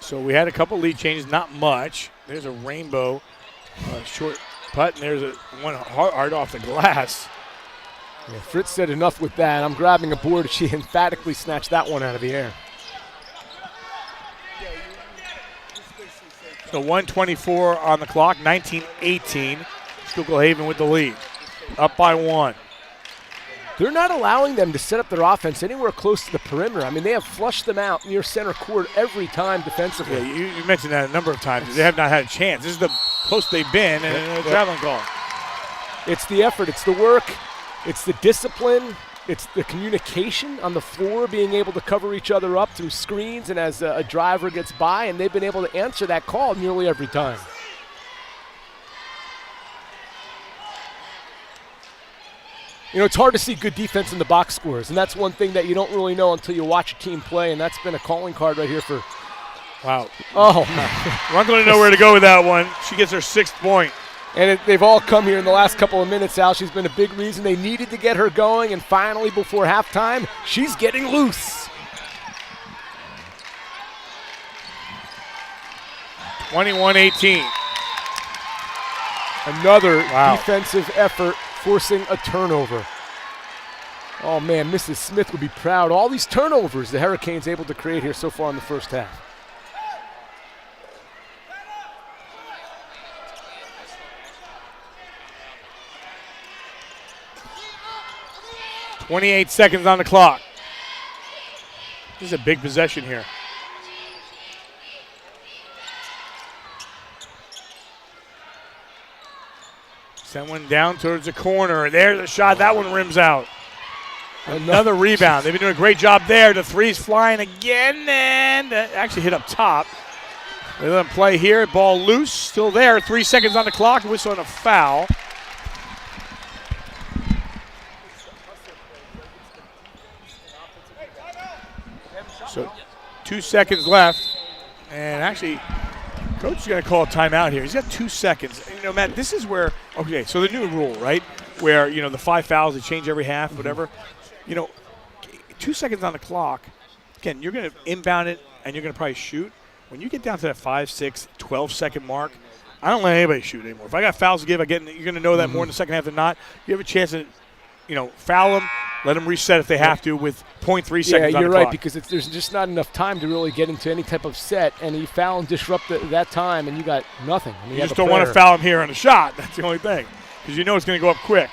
[SPEAKER 2] So we had a couple lead changes, not much. There's a rainbow short putt, and there's one hard off the glass.
[SPEAKER 3] Yeah, Fritz said enough with that. I'm grabbing a board. She emphatically snatched that one out of the air.
[SPEAKER 2] So 1:24 on the clock, 19-18. Schuylkill Haven with the lead, up by one.
[SPEAKER 3] They're not allowing them to set up their offense anywhere close to the perimeter. I mean, they have flushed them out near center court every time defensively.
[SPEAKER 2] Yeah, you mentioned that a number of times. They have not had a chance. This is the close they've been, and a traveling call.
[SPEAKER 3] It's the effort. It's the work. It's the discipline. It's the communication on the floor, being able to cover each other up through screens and as a driver gets by, and they've been able to answer that call nearly every time. It's hard to see good defense in the box scores, and that's one thing that you don't really know until you watch a team play, and that's been a calling card right here for.
[SPEAKER 2] Wow.
[SPEAKER 3] Oh,
[SPEAKER 2] We're not going to know where to go with that one. She gets her 6th point.
[SPEAKER 3] And they've all come here in the last couple of minutes, Al. She's been a big reason they needed to get her going, and finally, before halftime, she's getting loose.
[SPEAKER 2] 21-18.
[SPEAKER 3] Another defensive effort forcing a turnover. Oh, man, Mrs. Smith would be proud. All these turnovers the Hurricanes able to create here so far in the first half.
[SPEAKER 2] 28 seconds on the clock. This is a big possession here. Send one down towards the corner. There's a shot. That one rims out. Another rebound. They've been doing a great job there. The three's flying again, and actually hit up top. They let them play here. Ball loose. Still there. 3 seconds on the clock. Whistle on a foul. So 2 seconds left. And actually, Coach is going to call a timeout here. He's got 2 seconds. Matt, this is where, okay, so the new rule, right, where, the 5 fouls, they change every half, whatever. 2 seconds on the clock, again, you're going to inbound it, and you're going to probably shoot. When you get down to that 5, 6, 12-second mark, I don't let anybody shoot anymore. If I got fouls to give, you're going to know that more in the second half than not. You have a chance to, foul them, Let them reset if they have to with 0.3 seconds
[SPEAKER 3] Yeah,
[SPEAKER 2] on the
[SPEAKER 3] you're right,
[SPEAKER 2] clock.
[SPEAKER 3] because there's just not enough time to really get into any type of set, and you foul and disrupt that time, and you got nothing. I mean,
[SPEAKER 2] You just don't want to foul him here on a shot. That's the only thing, because you know it's going to go up quick.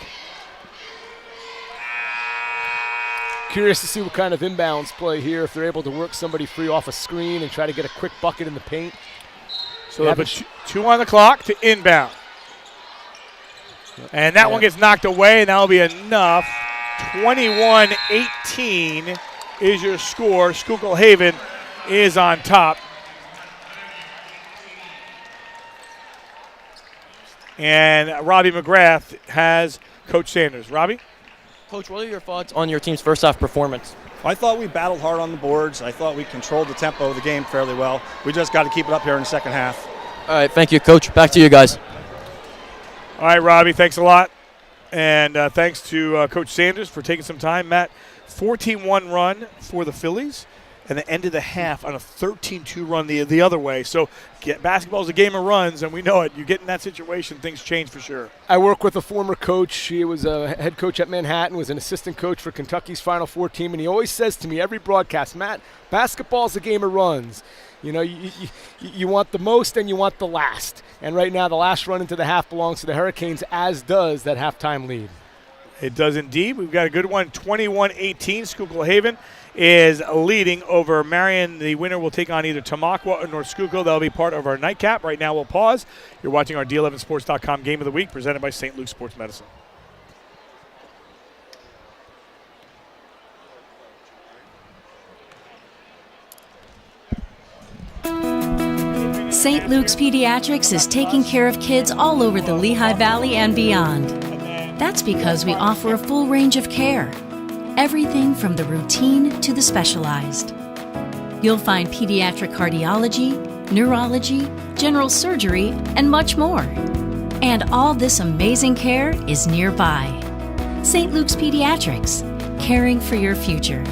[SPEAKER 3] Curious to see what kind of inbounds play here, if they're able to work somebody free off a screen and try to get a quick bucket in the paint.
[SPEAKER 2] So they'll put 2 on the clock to inbound. And that one gets knocked away, and that'll be enough. 21-18 is your score. Schuylkill Haven is on top. And Robbie McGrath has Coach Sanders. Robbie?
[SPEAKER 6] Coach, what are your thoughts on your team's first half performance?
[SPEAKER 9] I thought we battled hard on the boards. I thought we controlled the tempo of the game fairly well. We just got to keep it up here in the second half.
[SPEAKER 6] All right, thank you, Coach. Back to you guys.
[SPEAKER 2] All right, Robbie, thanks a lot. And thanks to Coach Sanders for taking some time. Matt, 14-1 run for the Phillies, and the end of the half on a 13-2 run the other way. So basketball is a game of runs, and we know it. You get in that situation, things change for sure.
[SPEAKER 3] I work with a former coach. He was a head coach at Manhattan, was an assistant coach for Kentucky's Final Four team, and he always says to me every broadcast, Matt, basketball is a game of runs. You know, you want the most and you want the last. And right now, the last run into the half belongs to the Hurricanes, as does that halftime lead.
[SPEAKER 2] It does indeed. We've got a good one, 21-18. Schuylkill Haven is leading over Marian. The winner will take on either Tamaqua or North Schuylkill. That'll be part of our nightcap. Right now, we'll pause. You're watching our D11Sports.com Game of the Week, presented by St. Luke's Sports Medicine.
[SPEAKER 10] St. Luke's Pediatrics is taking care of kids all over the Lehigh Valley and beyond. That's because we offer a full range of care, everything from the routine to the specialized. You'll find pediatric cardiology, neurology, general surgery, and much more. And all this amazing care is nearby. St. Luke's Pediatrics, caring for your future.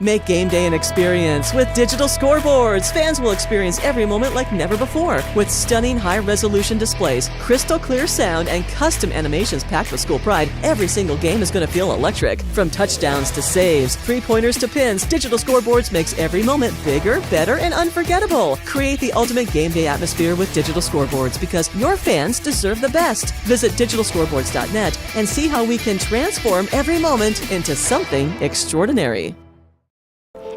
[SPEAKER 5] Make game day an experience with digital scoreboards. Fans will experience every moment like never before. With stunning high-resolution displays, crystal clear sound, and custom animations packed with school pride, every single game is going to feel electric. From touchdowns to saves, three-pointers to pins, digital scoreboards makes every moment bigger, better, and unforgettable. Create the ultimate game day atmosphere with digital scoreboards, because your fans deserve the best. Visit digitalscoreboards.net and see how we can transform every moment into something extraordinary.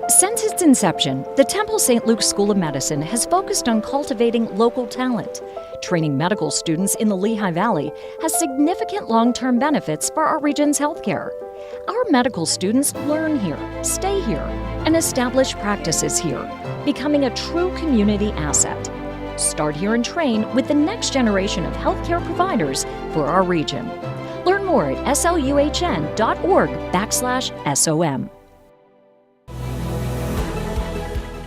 [SPEAKER 11] Since its inception, the Temple St. Luke's School of Medicine has focused on cultivating local talent. Training medical students in the Lehigh Valley has significant long-term benefits for our region's healthcare. Our medical students learn here, stay here, and establish practices here, becoming a true community asset. Start here and train with the next generation of healthcare providers for our region. Learn more at sluhn.org/SOM.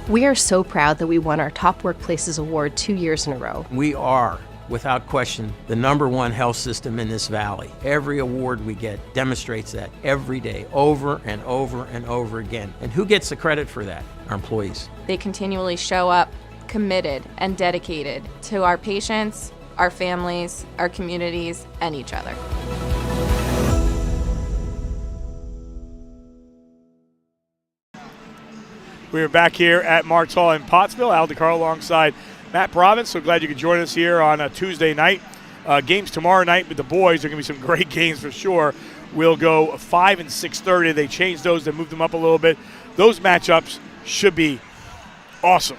[SPEAKER 12] We are so proud that we won our Top Workplaces Award 2 years in a row.
[SPEAKER 13] We are, without question, the #1 health system in this valley. Every award we get demonstrates that every day, over and over and over again. And who gets the credit for that? Our employees.
[SPEAKER 14] They continually show up committed and dedicated to our patients, our families, our communities, and each other.
[SPEAKER 2] We are back here at Marks Hall in Pottsville. Al DeCarlo alongside Matt Province. So glad you could join us here on a Tuesday night. Games tomorrow night with the boys. There are going to be some great games for sure. We'll go 5 and 6:30. They changed those. They moved them up a little bit. Those matchups should be awesome.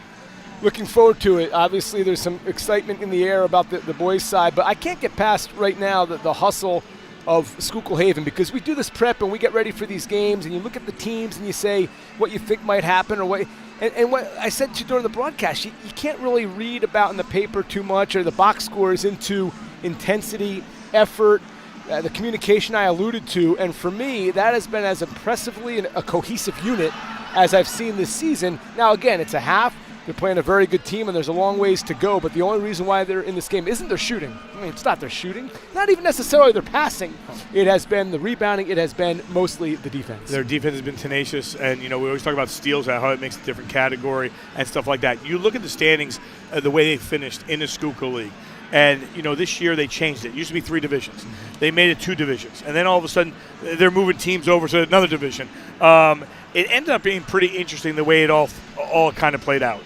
[SPEAKER 3] Looking forward to it. Obviously, there's some excitement in the air about the boys' side, but I can't get past right now the hustle of Schuylkill Haven, because we do this prep and we get ready for these games, and you look at the teams and you say what you think might happen, or what. And what I said to you during the broadcast, you can't really read about in the paper too much, or the box scores, into intensity, effort, the communication I alluded to. And for me, that has been as impressively a cohesive unit as I've seen this season. Now, again, it's a half. They're playing a very good team, and there's a long ways to go, but the only reason why they're in this game isn't their shooting. I mean, it's not their shooting. Not even necessarily their passing. It has been the rebounding. It has been mostly the defense.
[SPEAKER 2] Their defense has been tenacious, and, we always talk about steals, how it makes a different category and stuff like that. You look at the standings, the way they finished in the Schuylkill League. And, this year they changed it. It used to be 3 divisions. They made it 2 divisions. And then all of a sudden they're moving teams over to another division. It ended up being pretty interesting the way it all kind of played out.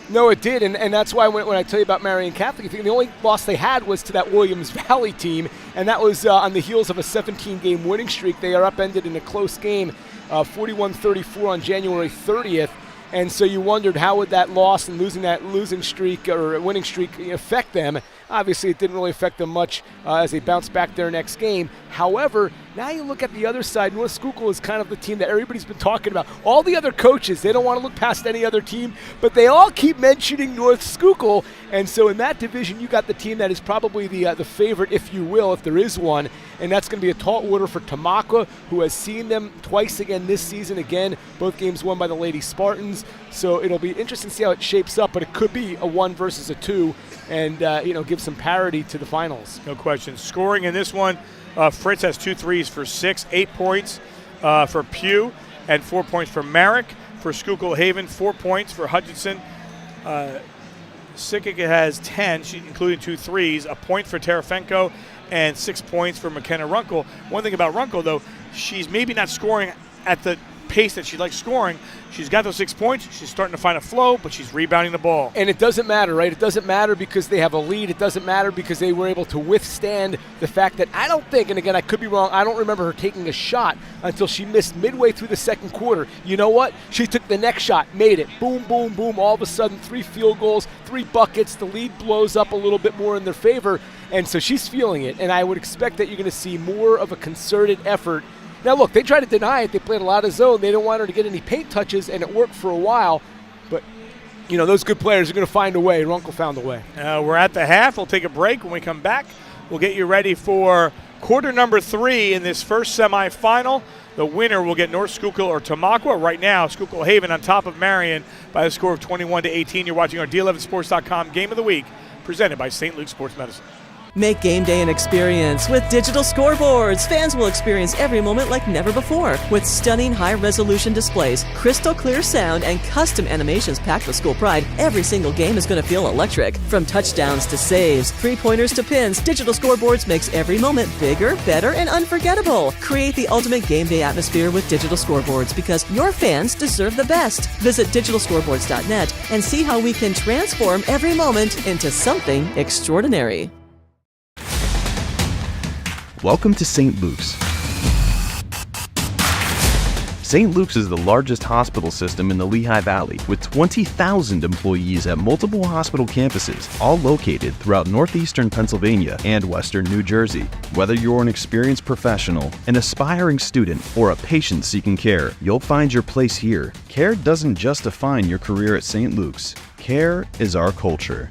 [SPEAKER 3] No, it did, and that's why when I tell you about Marian Catholic, I think the only loss they had was to that Williams Valley team, and that was on the heels of a 17-game winning streak. They are upended in a close game, 41-34 on January 30th, and so you wondered how would that loss and losing streak or winning streak affect them. Obviously, it didn't really affect them much as they bounced back their next game. However, now you look at the other side. North Schuylkill is kind of the team that everybody's been talking about. All the other coaches, they don't want to look past any other team, but they all keep mentioning North Schuylkill. And so in that division, you got the team that is probably the favorite, if you will, if there is one. And that's going to be a tall order for Tamaqua, who has seen them twice again this season. Again, both games won by the Lady Spartans. So it'll be interesting to see how it shapes up, but it could be a 1 versus a 2 and, give some parity to the finals.
[SPEAKER 2] No question. Scoring in this one, Fritz has 2 threes for 6, 8 points for Pugh, and 4 points for Merrick. For Schuylkill Haven, 4 points for Hutchinson. Sikic has 10, including 2 threes, a point for Terefenko, and 6 points for McKenna Runkle. One thing about Runkle, though, she's maybe not scoring at the pace that she likes scoring. She's got those 6 points. She's starting to find a flow, but she's rebounding the ball.
[SPEAKER 3] And it doesn't matter, right? It doesn't matter because they have a lead. It doesn't matter because they were able to withstand the fact that I don't think, and again, I could be wrong, I don't remember her taking a shot until she missed midway through the second quarter. You know what? She took the next shot, made it. Boom, boom, boom. All of a sudden, 3 field goals, 3 buckets. The lead blows up a little bit more in their favor, and so she's feeling it. And I would expect that you're going to see more of a concerted effort. Now, look, they tried to deny it. They played a lot of zone. They didn't want her to get any paint touches, and it worked for a while. But, those good players are going to find a way. Runkle found a way.
[SPEAKER 2] We're at the half. We'll take a break. When we come back, we'll get you ready for quarter number 3 in this first semifinal. The winner will get North Schuylkill or Tamaqua. Right now, Schuylkill Haven on top of Marian by a score of 21-18. You're watching our D11Sports.com Game of the Week, presented by St. Luke Sports Medicine.
[SPEAKER 5] Make game day an experience with digital scoreboards. Fans will experience every moment like never before. With stunning high-resolution displays, crystal clear sound, and custom animations packed with school pride, every single game is going to feel electric. From touchdowns to saves, 3-pointers to pins, digital scoreboards makes every moment bigger, better, and unforgettable. Create the ultimate game day atmosphere with digital scoreboards because your fans deserve the best. Visit digitalscoreboards.net and see how we can transform every moment into something extraordinary.
[SPEAKER 4] Welcome to St. Luke's. St. Luke's is the largest hospital system in the Lehigh Valley, with 20,000 employees at multiple hospital campuses, all located throughout northeastern Pennsylvania and western New Jersey. Whether you're an experienced professional, an aspiring student, or a patient seeking care, you'll find your place here. Care doesn't just define your career at St. Luke's. Care is our culture.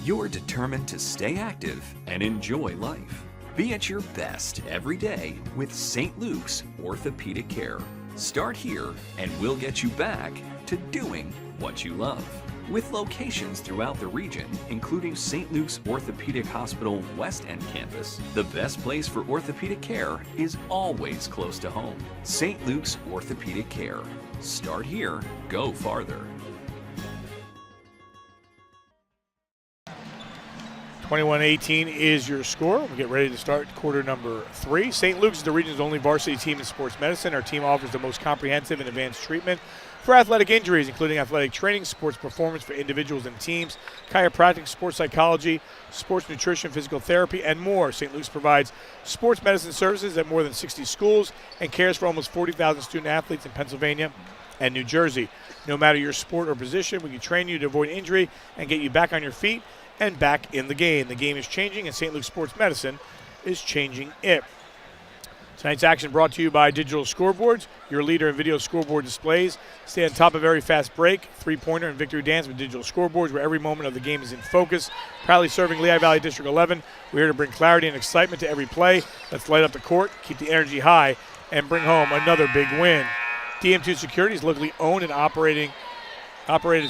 [SPEAKER 8] You're determined to stay active and enjoy life. Be at your best every day with St. Luke's Orthopedic Care. Start here and we'll get you back to doing what you love. With locations throughout the region, including St. Luke's Orthopedic Hospital West End campus, the best place for orthopedic care is always close to home. St. Luke's Orthopedic Care. Start here, go farther.
[SPEAKER 2] 21-18 is your score. We'll get ready to start quarter number 3. St. Luke's is the region's only varsity team in sports medicine. Our team offers the most comprehensive and advanced treatment for athletic injuries, including athletic training, sports performance for individuals and teams, chiropractic, sports psychology, sports nutrition, physical therapy, and more. St. Luke's provides sports medicine services at more than 60 schools and cares for almost 40,000 student athletes in Pennsylvania and New Jersey. No matter your sport or position, we can train you to avoid injury and get you back on your feet and back in the game. The game is changing, and St. Luke's Sports Medicine is changing it. Tonight's action brought to you by Digital Scoreboards, your leader in video scoreboard displays. Stay on top of every fast break, three-pointer, and victory dance with Digital Scoreboards, where every moment of the game is in focus. Proudly serving Lehigh Valley District 11, we're here to bring clarity and excitement to every play. Let's light up the court, keep the energy high, and bring home another big win. DM2 Security is locally owned and operated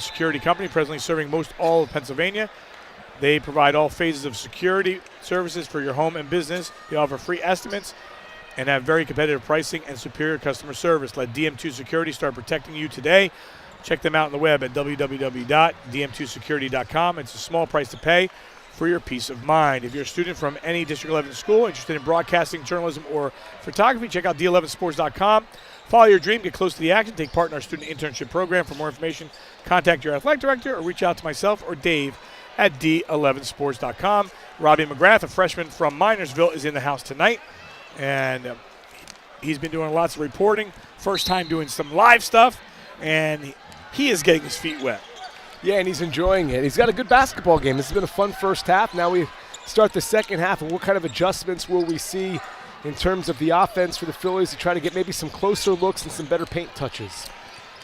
[SPEAKER 2] security company, presently serving most all of Pennsylvania. They provide all phases of security services for your home and business. They offer free estimates and have very competitive pricing and superior customer service. Let DM2 Security start protecting you today. Check them out on the web at www.dm2security.com. It's a small price to pay for your peace of mind. If you're a student from any District 11 school interested in broadcasting, journalism, or photography, check out d11sports.com. Follow your dream, get close to the action, take part in our student internship program. For more information, contact your athletic director or reach out to myself or Dave at d11sports.com. Robbie McGrath, a freshman from Minersville, is in the house tonight, and he's been doing lots of reporting. First time doing some live stuff, and he is getting his feet wet.
[SPEAKER 3] Yeah, and he's enjoying it. He's got a good basketball game. This has been a fun first half. Now we start the second half, and what kind of adjustments will we see in terms of the offense for the Phillies to try to get maybe some closer looks and some better paint touches?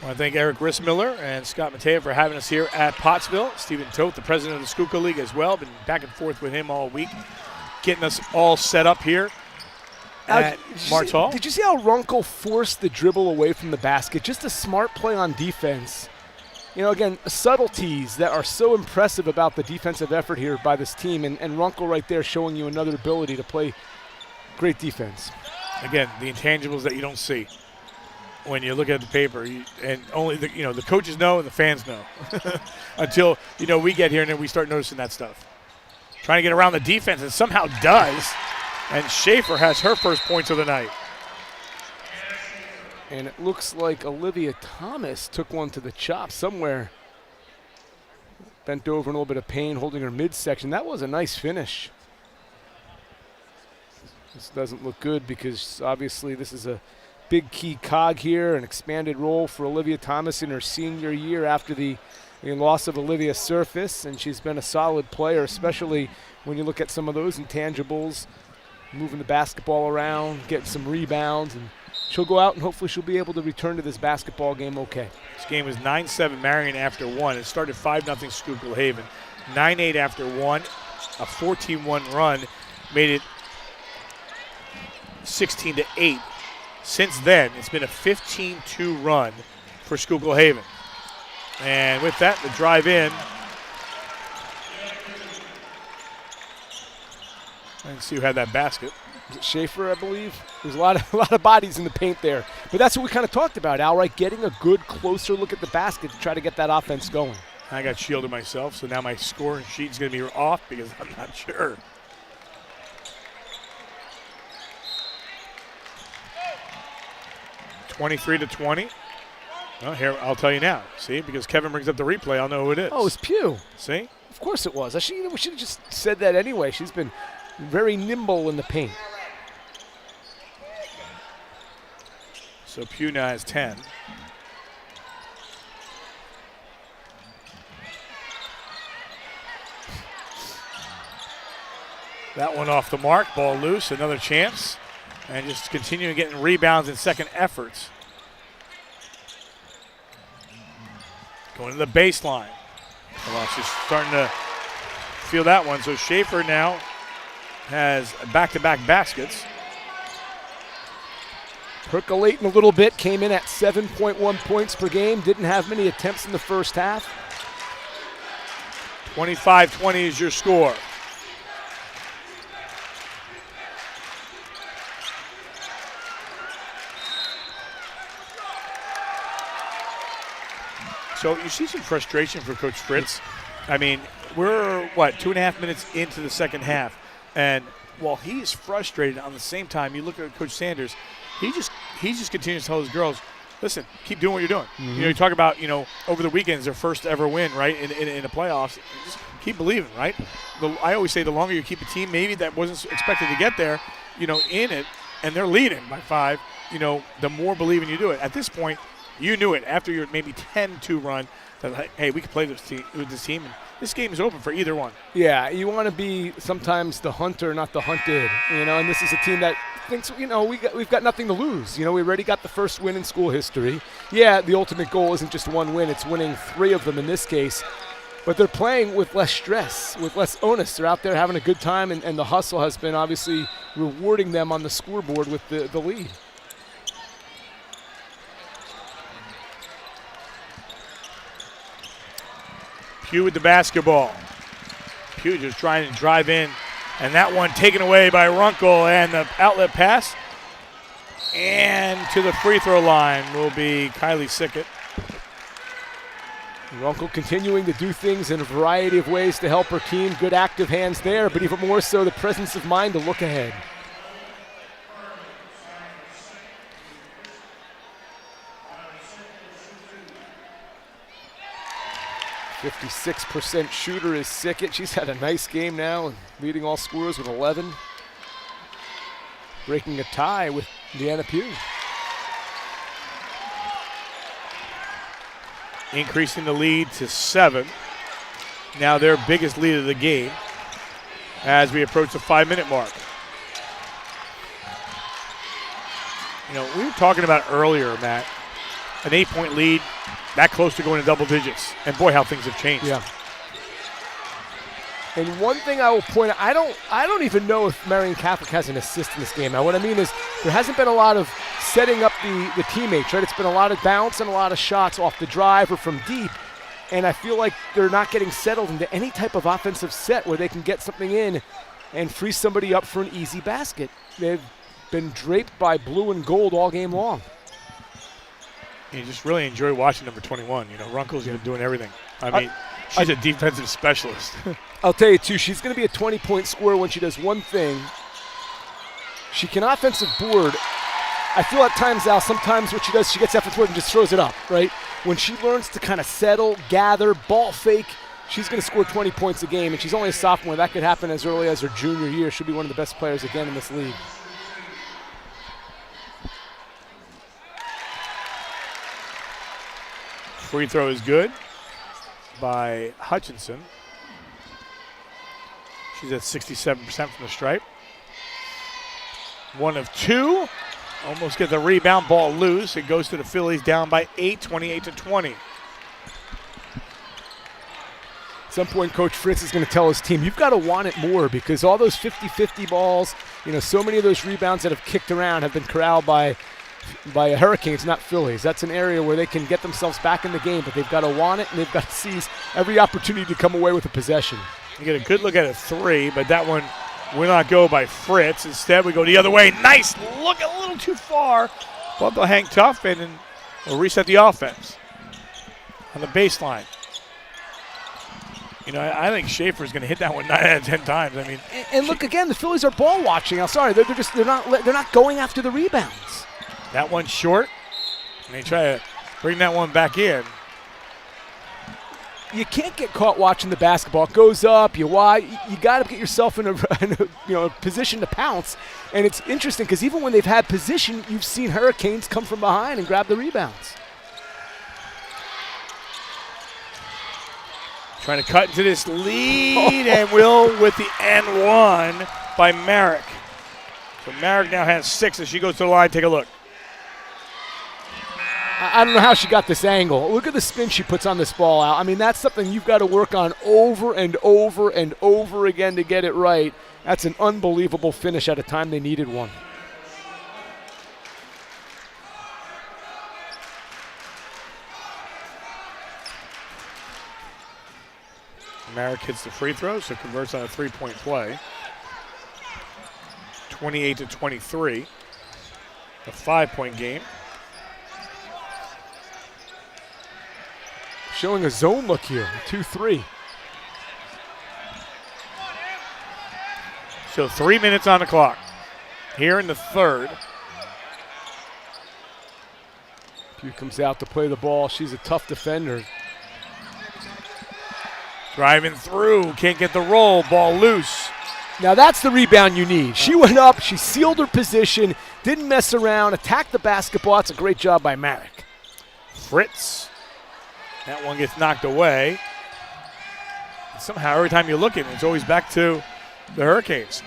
[SPEAKER 2] I want to thank Eric Rissmiller and Scott Mateo for having us here at Pottsville. Stephen Toth, the president of the Schuylkill League as well. Been back and forth with him all week, getting us all set up here at Martz Hall.
[SPEAKER 3] Did you see how Runkle forced the dribble away from the basket? Just a smart play on defense. You know, again, subtleties that are so impressive about the defensive effort here by this team, and Runkle right there showing you another ability to play great defense.
[SPEAKER 2] Again, the intangibles that you don't see when you look at the paper, and only the coaches know and the fans know until we get here and then we start noticing that stuff. Trying to get around the defense and somehow does, and Schaefer has her first points of the night.
[SPEAKER 3] And it looks like Olivia Thomas took one to the chop somewhere. Bent over in a little bit of pain, holding her midsection. That was a nice finish. This doesn't look good because obviously this is a big key cog here, an expanded role for Olivia Thomas in her senior year after the loss of Olivia Surface, and she's been a solid player, especially when you look at some of those intangibles, moving the basketball around, getting some rebounds, and she'll go out and hopefully she'll be able to return to this basketball game okay.
[SPEAKER 2] This game was 9-7 Marian after one. It started 5-0 Schuylkill Haven. 9-8 after one. A 14-1 run made it 16-8. Since then, it's been a 15-2 run for Schuylkill Haven. And with that, the drive in. Let's see who had that basket.
[SPEAKER 3] Was it Schaefer, I believe? There's a lot of bodies in the paint there. But that's what we kind of talked about, Al, right? Getting a good, closer look at the basket to try to get that offense going.
[SPEAKER 2] I got shielded myself, so now my scoring sheet's going to be off because I'm not sure. (23-20). Well, here, I'll tell you now. See, because Kevin brings up the replay, I'll know who it is.
[SPEAKER 3] Oh, it's Pugh.
[SPEAKER 2] See?
[SPEAKER 3] Of course it was. We should have just said that anyway. She's been very nimble in the paint.
[SPEAKER 2] So Pugh now has 10. That one off the mark, ball loose, another chance. And just continuing getting rebounds and second efforts. Going to the baseline. Well, she's starting to feel that one. So Schaefer now has back-to-back baskets.
[SPEAKER 3] Percolating a little bit, came in at 7.1 points per game. Didn't have many attempts in the first half.
[SPEAKER 2] 25-20 is your score. So you see some frustration for Coach Fritz. I mean, we're, 2.5 minutes into the second half. And while he's frustrated, on the same time, you look at Coach Sanders, he just continues to tell his girls, listen, keep doing what you're doing.
[SPEAKER 3] Mm-hmm.
[SPEAKER 2] You talk about, over the weekends, their first ever win, right, in the playoffs. Just keep believing, right? I always say the longer you keep a team, maybe that wasn't expected to get there, in it, and they're leading by 5, the more believing you do it. At this point, you knew it after your maybe 10-2 run that, hey, we can play with this team, and this game is open for either one.
[SPEAKER 3] Yeah, you want to be sometimes the hunter, not the hunted, and this is a team that thinks, we've got nothing to lose. We already got the first win in school history. Yeah, the ultimate goal isn't just one win, it's winning 3 of them in this case. But they're playing with less stress, with less onus. They're out there having a good time, and the hustle has been obviously rewarding them on the scoreboard with the lead.
[SPEAKER 2] Pugh with the basketball. Pugh just trying to drive in, and that one taken away by Runkle, and the outlet pass. And to the free throw line will be Kylie Sickett.
[SPEAKER 3] Runkle continuing to do things in a variety of ways to help her team. Good active hands there, but even more so the presence of mind to look ahead. 56% shooter is Sickett. She's had a nice game now and leading all scorers with 11. Breaking a tie with Deanna Pugh.
[SPEAKER 2] Increasing the lead to 7. Now their biggest lead of the game as we approach the 5-minute mark. You know, we were talking about earlier, Matt, an 8-point lead, that close to going to double digits. And boy, how things have changed.
[SPEAKER 3] Yeah. And one thing I will point out, I don't even know if Marian Catholic has an assist in this game. Now what I mean is there hasn't been a lot of setting up the teammates, right? It's been a lot of bounce and a lot of shots off the drive or from deep. And I feel like they're not getting settled into any type of offensive set where they can get something in and free somebody up for an easy basket. They've been draped by blue and gold all game long.
[SPEAKER 2] You just really enjoy watching number 21. You know, Runkle's been doing everything. I mean, she's a defensive specialist.
[SPEAKER 3] I'll tell you, too, she's going to be a 20-point scorer when she does one thing. She can offensive board. I feel at times, Al, sometimes what she does, she gets offensive board and just throws it up, right? When she learns to kind of settle, gather, ball fake, she's going to score 20 points a game, and she's only a sophomore. That could happen as early as her junior year. She'll be one of the best players again in this league.
[SPEAKER 2] Free throw is good by Hutchinson. She's at 67% from the stripe. 1 of 2. Almost get the rebound, ball loose. It goes to the Phillies down by 8, 28-20.
[SPEAKER 3] At some point, Coach Fritz is going to tell his team, you've got to want it more because all those 50-50 balls, you know, so many of those rebounds that have kicked around have been corralled by Hurricanes, not Phillies. That's an area where they can get themselves back in the game, but they've got to want it and they've got to seize every opportunity to come away with a possession.
[SPEAKER 2] You get a good look at a 3, but that one will not go by Fritz. Instead, we go the other way. Nice look, a little too far. But they'll hang tough and then we'll reset the offense on the baseline. You know, I think Schaefer's going to hit that one 9 out of 10 times. I mean,
[SPEAKER 3] and look again, the Phillies are ball watching. I'm sorry, they're not going after the rebounds.
[SPEAKER 2] That one's short, and they try to bring that one back in.
[SPEAKER 3] You can't get caught watching the basketball. It goes up, you got to get yourself in a position to pounce. And it's interesting because even when they've had position, you've seen Hurricanes come from behind and grab the rebounds.
[SPEAKER 2] Trying to cut into this lead, and Will with the N1 by Merrick. So Merrick now has 6 as she goes to the line. Take a look.
[SPEAKER 3] I don't know how she got this angle. Look at the spin she puts on this ball out. I mean, that's something you've got to work on over and over and over again to get it right. That's an unbelievable finish at a time they needed one.
[SPEAKER 2] Merrick hits the free throw, so converts on a 3-point play. 28-23. A 5-point game.
[SPEAKER 3] Showing a zone look here, 2-3.
[SPEAKER 2] So 3 minutes on the clock here in the third.
[SPEAKER 3] Pugh comes out to play the ball. She's a tough defender.
[SPEAKER 2] Driving through, can't get the roll, ball loose.
[SPEAKER 3] Now that's the rebound you need. She went up, she sealed her position, didn't mess around, attacked the basketball. That's a great job by Merrick.
[SPEAKER 2] Fritz. That one gets knocked away. And somehow every time you look at it, it's always back to the Hurricanes.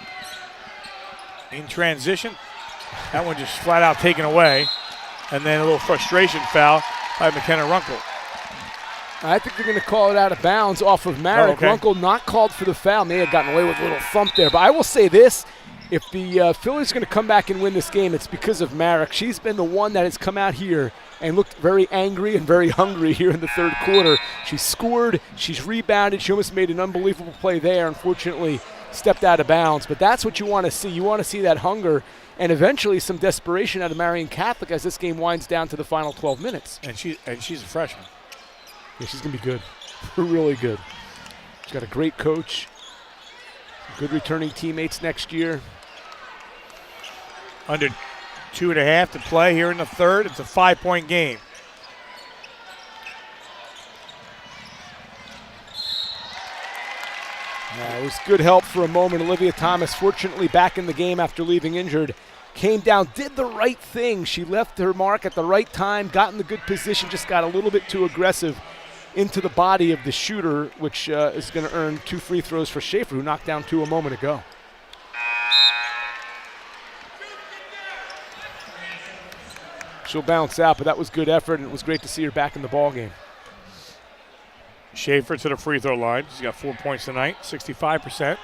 [SPEAKER 2] In transition, that one just flat out taken away. And then a little frustration foul by McKenna Runkle.
[SPEAKER 3] I think they're going to call it out of bounds off of Marian.
[SPEAKER 2] Okay.
[SPEAKER 3] Runkle not called for the foul. May have gotten away with a little thump there. But I will say this, if the Phillies are going to come back and win this game, it's because of Marian. She's been the one that has come out here and looked very angry and very hungry here in the third quarter. She scored, she's rebounded, she almost made an unbelievable play there. Unfortunately, stepped out of bounds. But that's what you want to see. You want to see that hunger and eventually some desperation out of Marian Catholic as this game winds down to the final 12 minutes.
[SPEAKER 2] And she's a freshman.
[SPEAKER 3] Yeah, she's going to be good. Really good. She's got a great coach. Good returning teammates next year.
[SPEAKER 2] Under 2.5 to play here in the third. It's a 5-point game.
[SPEAKER 3] It was good help for a moment. Olivia Thomas, fortunately back in the game after leaving injured, came down, did the right thing. She left her mark at the right time, got in the good position, just got a little bit too aggressive into the body of the shooter, which is going to earn 2 free throws for Schaefer, who knocked down 2 a moment ago. She'll bounce out, but that was good effort, and it was great to see her back in the ball game.
[SPEAKER 2] Schaefer to the free throw line. She's got 4 points tonight, 65%.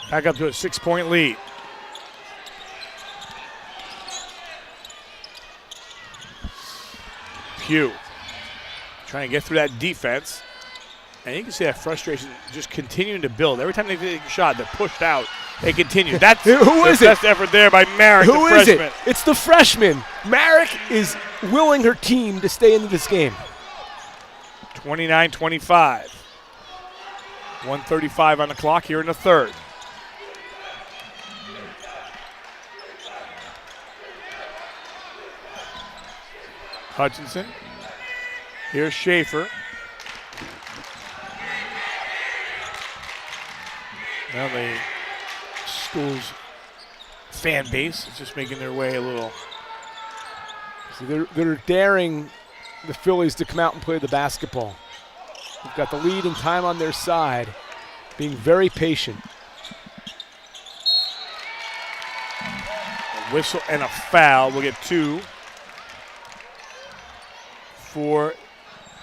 [SPEAKER 2] Back up to a 6-point lead. Pugh trying to get through that defense. And you can see that frustration just continuing to build. Every time they take a shot, they're pushed out. They continue. That's
[SPEAKER 3] Who is
[SPEAKER 2] the
[SPEAKER 3] it?
[SPEAKER 2] best effort there by Marian, the
[SPEAKER 3] Who is
[SPEAKER 2] freshman.
[SPEAKER 3] it? It's the freshman. Marian is willing her team to stay into this game.
[SPEAKER 2] 29-25. 1:35 on the clock here in the third. Hutchinson. Here's Schaefer. Now the school's fan base is just making their way a little.
[SPEAKER 3] So they're daring the Phillies to come out and play the basketball. They've got the lead and time on their side, being very patient.
[SPEAKER 2] A whistle and a foul. We'll get 2 for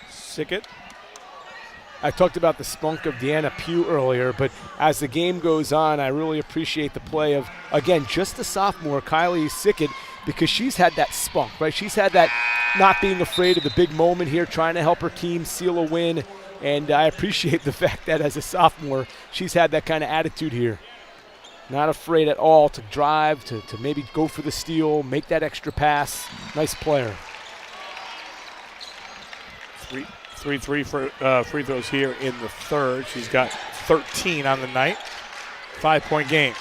[SPEAKER 2] Sickett.
[SPEAKER 3] I talked about the spunk of Deanna Pugh earlier, but as the game goes on, I really appreciate the play of, again, just a sophomore, Kylie Sickett, because she's had that spunk, right? She's had that not being afraid of the big moment here, trying to help her team seal a win, and I appreciate the fact that as a sophomore, she's had that kind of attitude here. Not afraid at all to drive, to maybe go for the steal, make that extra pass. Nice player.
[SPEAKER 2] 3 free throws here in the third. She's got 13 on the night. 5-point game.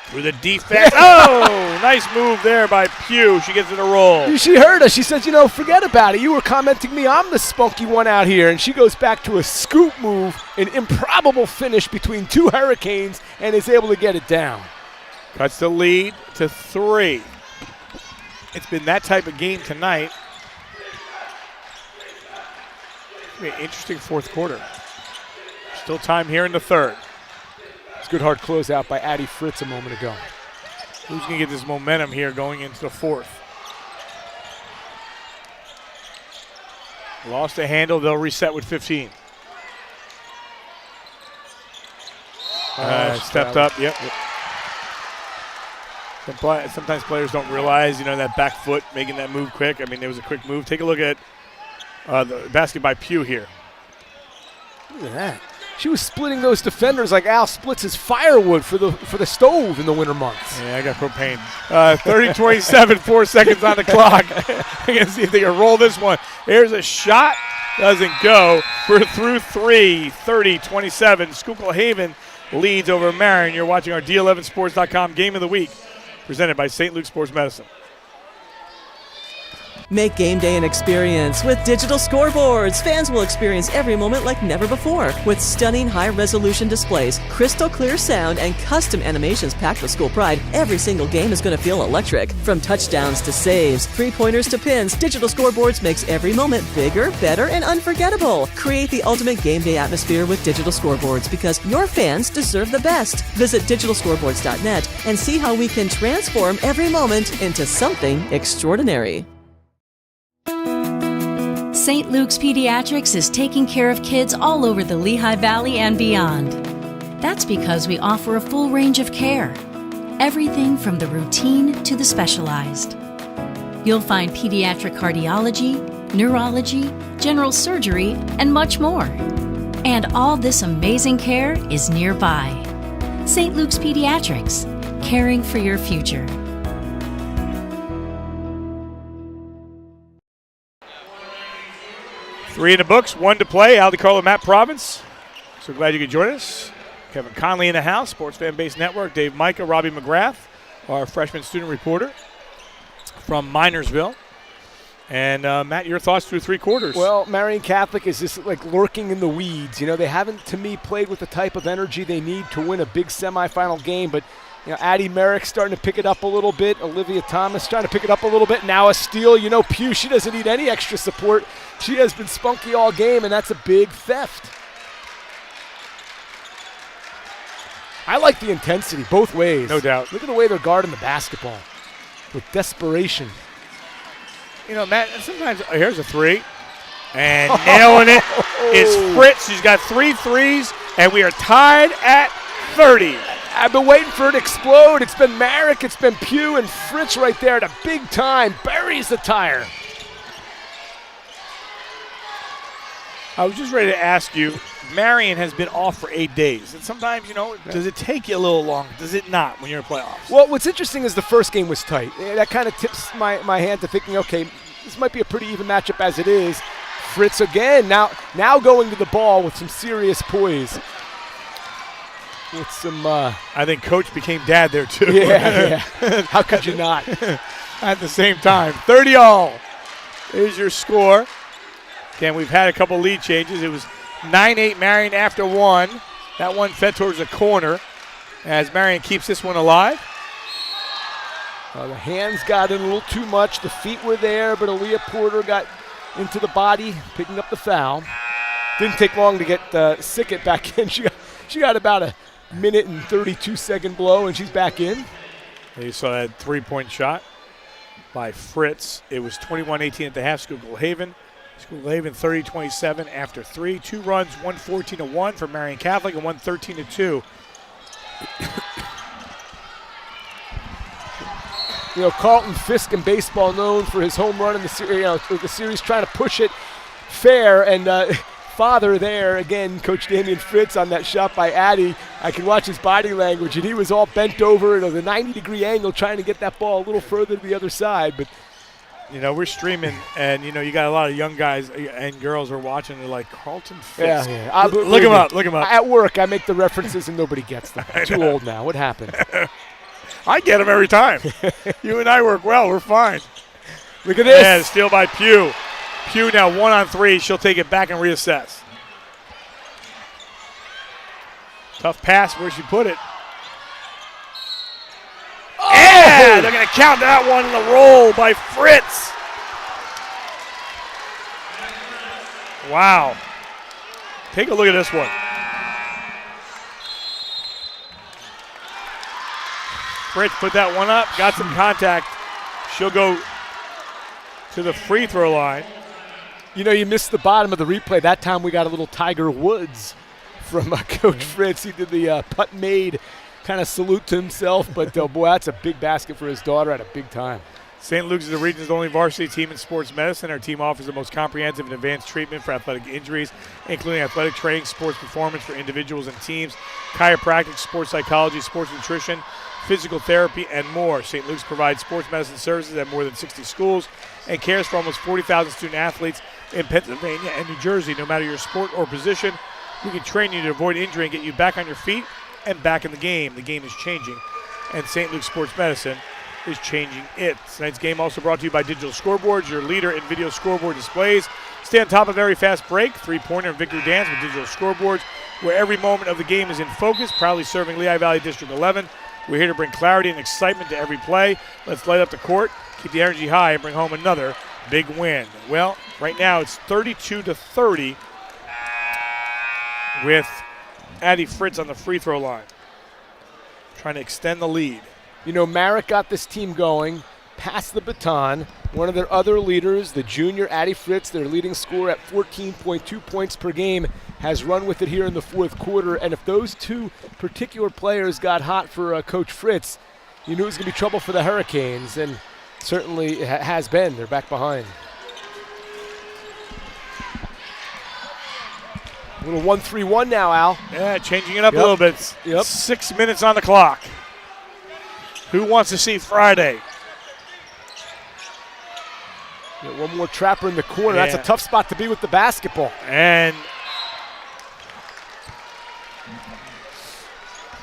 [SPEAKER 2] Through the defense. Oh, nice move there by Pugh. She gets it a roll.
[SPEAKER 3] She heard us. She says, forget about it. You were commenting me. I'm the spunky one out here. And she goes back to a scoop move, an improbable finish between 2 Hurricanes, and is able to get it down.
[SPEAKER 2] Cuts the lead to 3. It's been that type of game tonight. It's going to be an interesting fourth quarter. Still time here in the third.
[SPEAKER 3] It's a good hard closeout by Addie Fritz a moment ago.
[SPEAKER 2] Who's going to get this momentum here going into the fourth? Lost a handle. They'll reset with 15. Stepped up. Yep. Sometimes players don't realize, that back foot making that move quick. I mean, it was a quick move. Take a look at the basket by Pugh here.
[SPEAKER 3] Look at that. She was splitting those defenders like Al splits his firewood for the stove in the winter months.
[SPEAKER 2] Yeah, I got propane. 30-27, 4 seconds on the clock. I can see if they can roll this one. Here's a shot. Doesn't go. We're through 3, 30-27. Schuylkill Haven leads over Marian. You're watching our D11sports.com Game of the Week, presented by St. Luke Sports Medicine.
[SPEAKER 5] Make game day an experience with digital scoreboards. Fans will experience every moment like never before. With stunning high-resolution displays, crystal clear sound, and custom animations packed with school pride, every single game is going to feel electric. From touchdowns to saves, three-pointers to pins, digital scoreboards makes every moment bigger, better, and unforgettable. Create the ultimate game day atmosphere with digital scoreboards because your fans deserve the best. Visit digitalscoreboards.net and see how we can transform every moment into something extraordinary.
[SPEAKER 10] St. Luke's Pediatrics is taking care of kids all over the Lehigh Valley and beyond. That's because we offer a full range of care, everything from the routine to the specialized. You'll find pediatric cardiology, neurology, general surgery, and much more. And all this amazing care is nearby. St. Luke's Pediatrics, caring for your future.
[SPEAKER 2] Three in the books, one to play. Al DiCarlo, Matt Province. So glad you could join us. Kevin Conley in the house, Sports Fan Base Network. Dave Micah, Robbie McGrath, our freshman student reporter from Minersville. And Matt, your thoughts through three quarters?
[SPEAKER 3] Well, Marian Catholic is just like lurking in the weeds. You know, they haven't, to me, played with the type of energy they need to win a big semifinal game. But, you know, Addie Merrick starting to pick it up a little bit. Olivia Thomas trying to pick it up a little bit. Now a steal. You know, Pugh, she doesn't need any extra support. She has been spunky all game, and that's a big theft. I like the intensity both ways.
[SPEAKER 2] No doubt.
[SPEAKER 3] Look at the way they're guarding the basketball with desperation.
[SPEAKER 2] You know, Matt, sometimes, here's a three. And nailing it is Fritz. She's got 3 threes, and we are tied at 30.
[SPEAKER 3] I've been waiting for it to explode. It's been Merrick, it's been Pugh, and Fritz right there at a big time. Buries the tire.
[SPEAKER 2] I was just ready to ask you, Marian has been off for 8 days. And sometimes, you know, does it take you a little long? Does it not when you're in playoffs?
[SPEAKER 3] Well, what's interesting is the first game was tight. That kind of tips my hand to thinking, okay, this might be a pretty even matchup as it is. Fritz again, now going to the ball with some serious poise. With some
[SPEAKER 2] I think Coach became dad there too.
[SPEAKER 3] Yeah. How could you not?
[SPEAKER 2] At the same time. 30-all is your score. Again, we've had a couple lead changes. It was 9-8 Marian after one. That one fed towards the corner as Marian keeps this one alive.
[SPEAKER 3] The hands got in a little too much. The feet were there, but Aaliyah Porter got into the body, picking up the foul. Didn't take long to get Sickett back in. She got about a minute and 32-second blow, and she's back in.
[SPEAKER 2] You saw that three-point shot by Fritz. It was 21-18 at the half. Schuylkill Haven 30-27 after three. 2 runs, 114-1 for Marian Catholic and 113-2.
[SPEAKER 3] You know, Carlton Fisk in baseball known for his home run in the series, the series trying to push it fair. And father there, again, Coach Damian Fritz on that shot by Addie. I could watch his body language, and he was all bent over at the 90-degree angle trying to get that ball a little further to the other side. But
[SPEAKER 2] you know, we're streaming, and, you know, you got a lot of young guys and girls are watching. They're like, Carlton Fisk.
[SPEAKER 3] Yeah.
[SPEAKER 2] Look him up.
[SPEAKER 3] At work, I make the references, and nobody gets them. Too old now. What happened?
[SPEAKER 2] I get them every time. You and I work well. We're fine.
[SPEAKER 3] Look at this.
[SPEAKER 2] Yeah, steal by Pugh. Pugh now 1-on-3. She'll take it back and reassess. Tough pass where she put it. Oh! Yeah, they're going to count that one in the roll by Fritz. Wow. Take a look at this one. Fritz put that one up, got some contact. She'll go to the free throw line.
[SPEAKER 3] You know, you missed the bottom of the replay. That time we got a little Tiger Woods from Coach Fritz. He did the putt made kind of salute to himself, but boy, that's a big basket for his daughter at a big time.
[SPEAKER 2] St. Luke's is the region's only varsity team in sports medicine. Our team offers the most comprehensive and advanced treatment for athletic injuries, including athletic training, sports performance for individuals and teams, chiropractic, sports psychology, sports nutrition, physical therapy, and more. St. Luke's provides sports medicine services at more than 60 schools and cares for almost 40,000 student athletes in Pennsylvania and New Jersey. No matter your sport or position, we can train you to avoid injury and get you back on your feet and back in the game. The game is changing, and St. Luke's Sports Medicine is changing it. Tonight's game also brought to you by Digital Scoreboards, your leader in video scoreboard displays. Stay on top of every fast break, three-pointer, and victory dance with Digital Scoreboards, where every moment of the game is in focus. Proudly serving Lehigh Valley District 11. We're here to bring clarity and excitement to every play. Let's light up the court, keep the energy high, and bring home another big win. Well, right now it's 32-30 with Addie Fritz on the free throw line, trying to extend the lead.
[SPEAKER 3] You know, Merrick got this team going, passed the baton. One of their other leaders, the junior Addie Fritz, their leading scorer at 14.2 points per game, has run with it here in the fourth quarter. And if those two particular players got hot for Coach Fritz, you knew it was going to be trouble for the Hurricanes, and certainly it has been. They're back behind. A little 1-3-1 now, Al.
[SPEAKER 2] Yeah, changing it up a little bit. 6 minutes on the clock. Who wants to see Friday?
[SPEAKER 3] Got one more trapper in the corner. That's a tough spot to be with the basketball.
[SPEAKER 2] And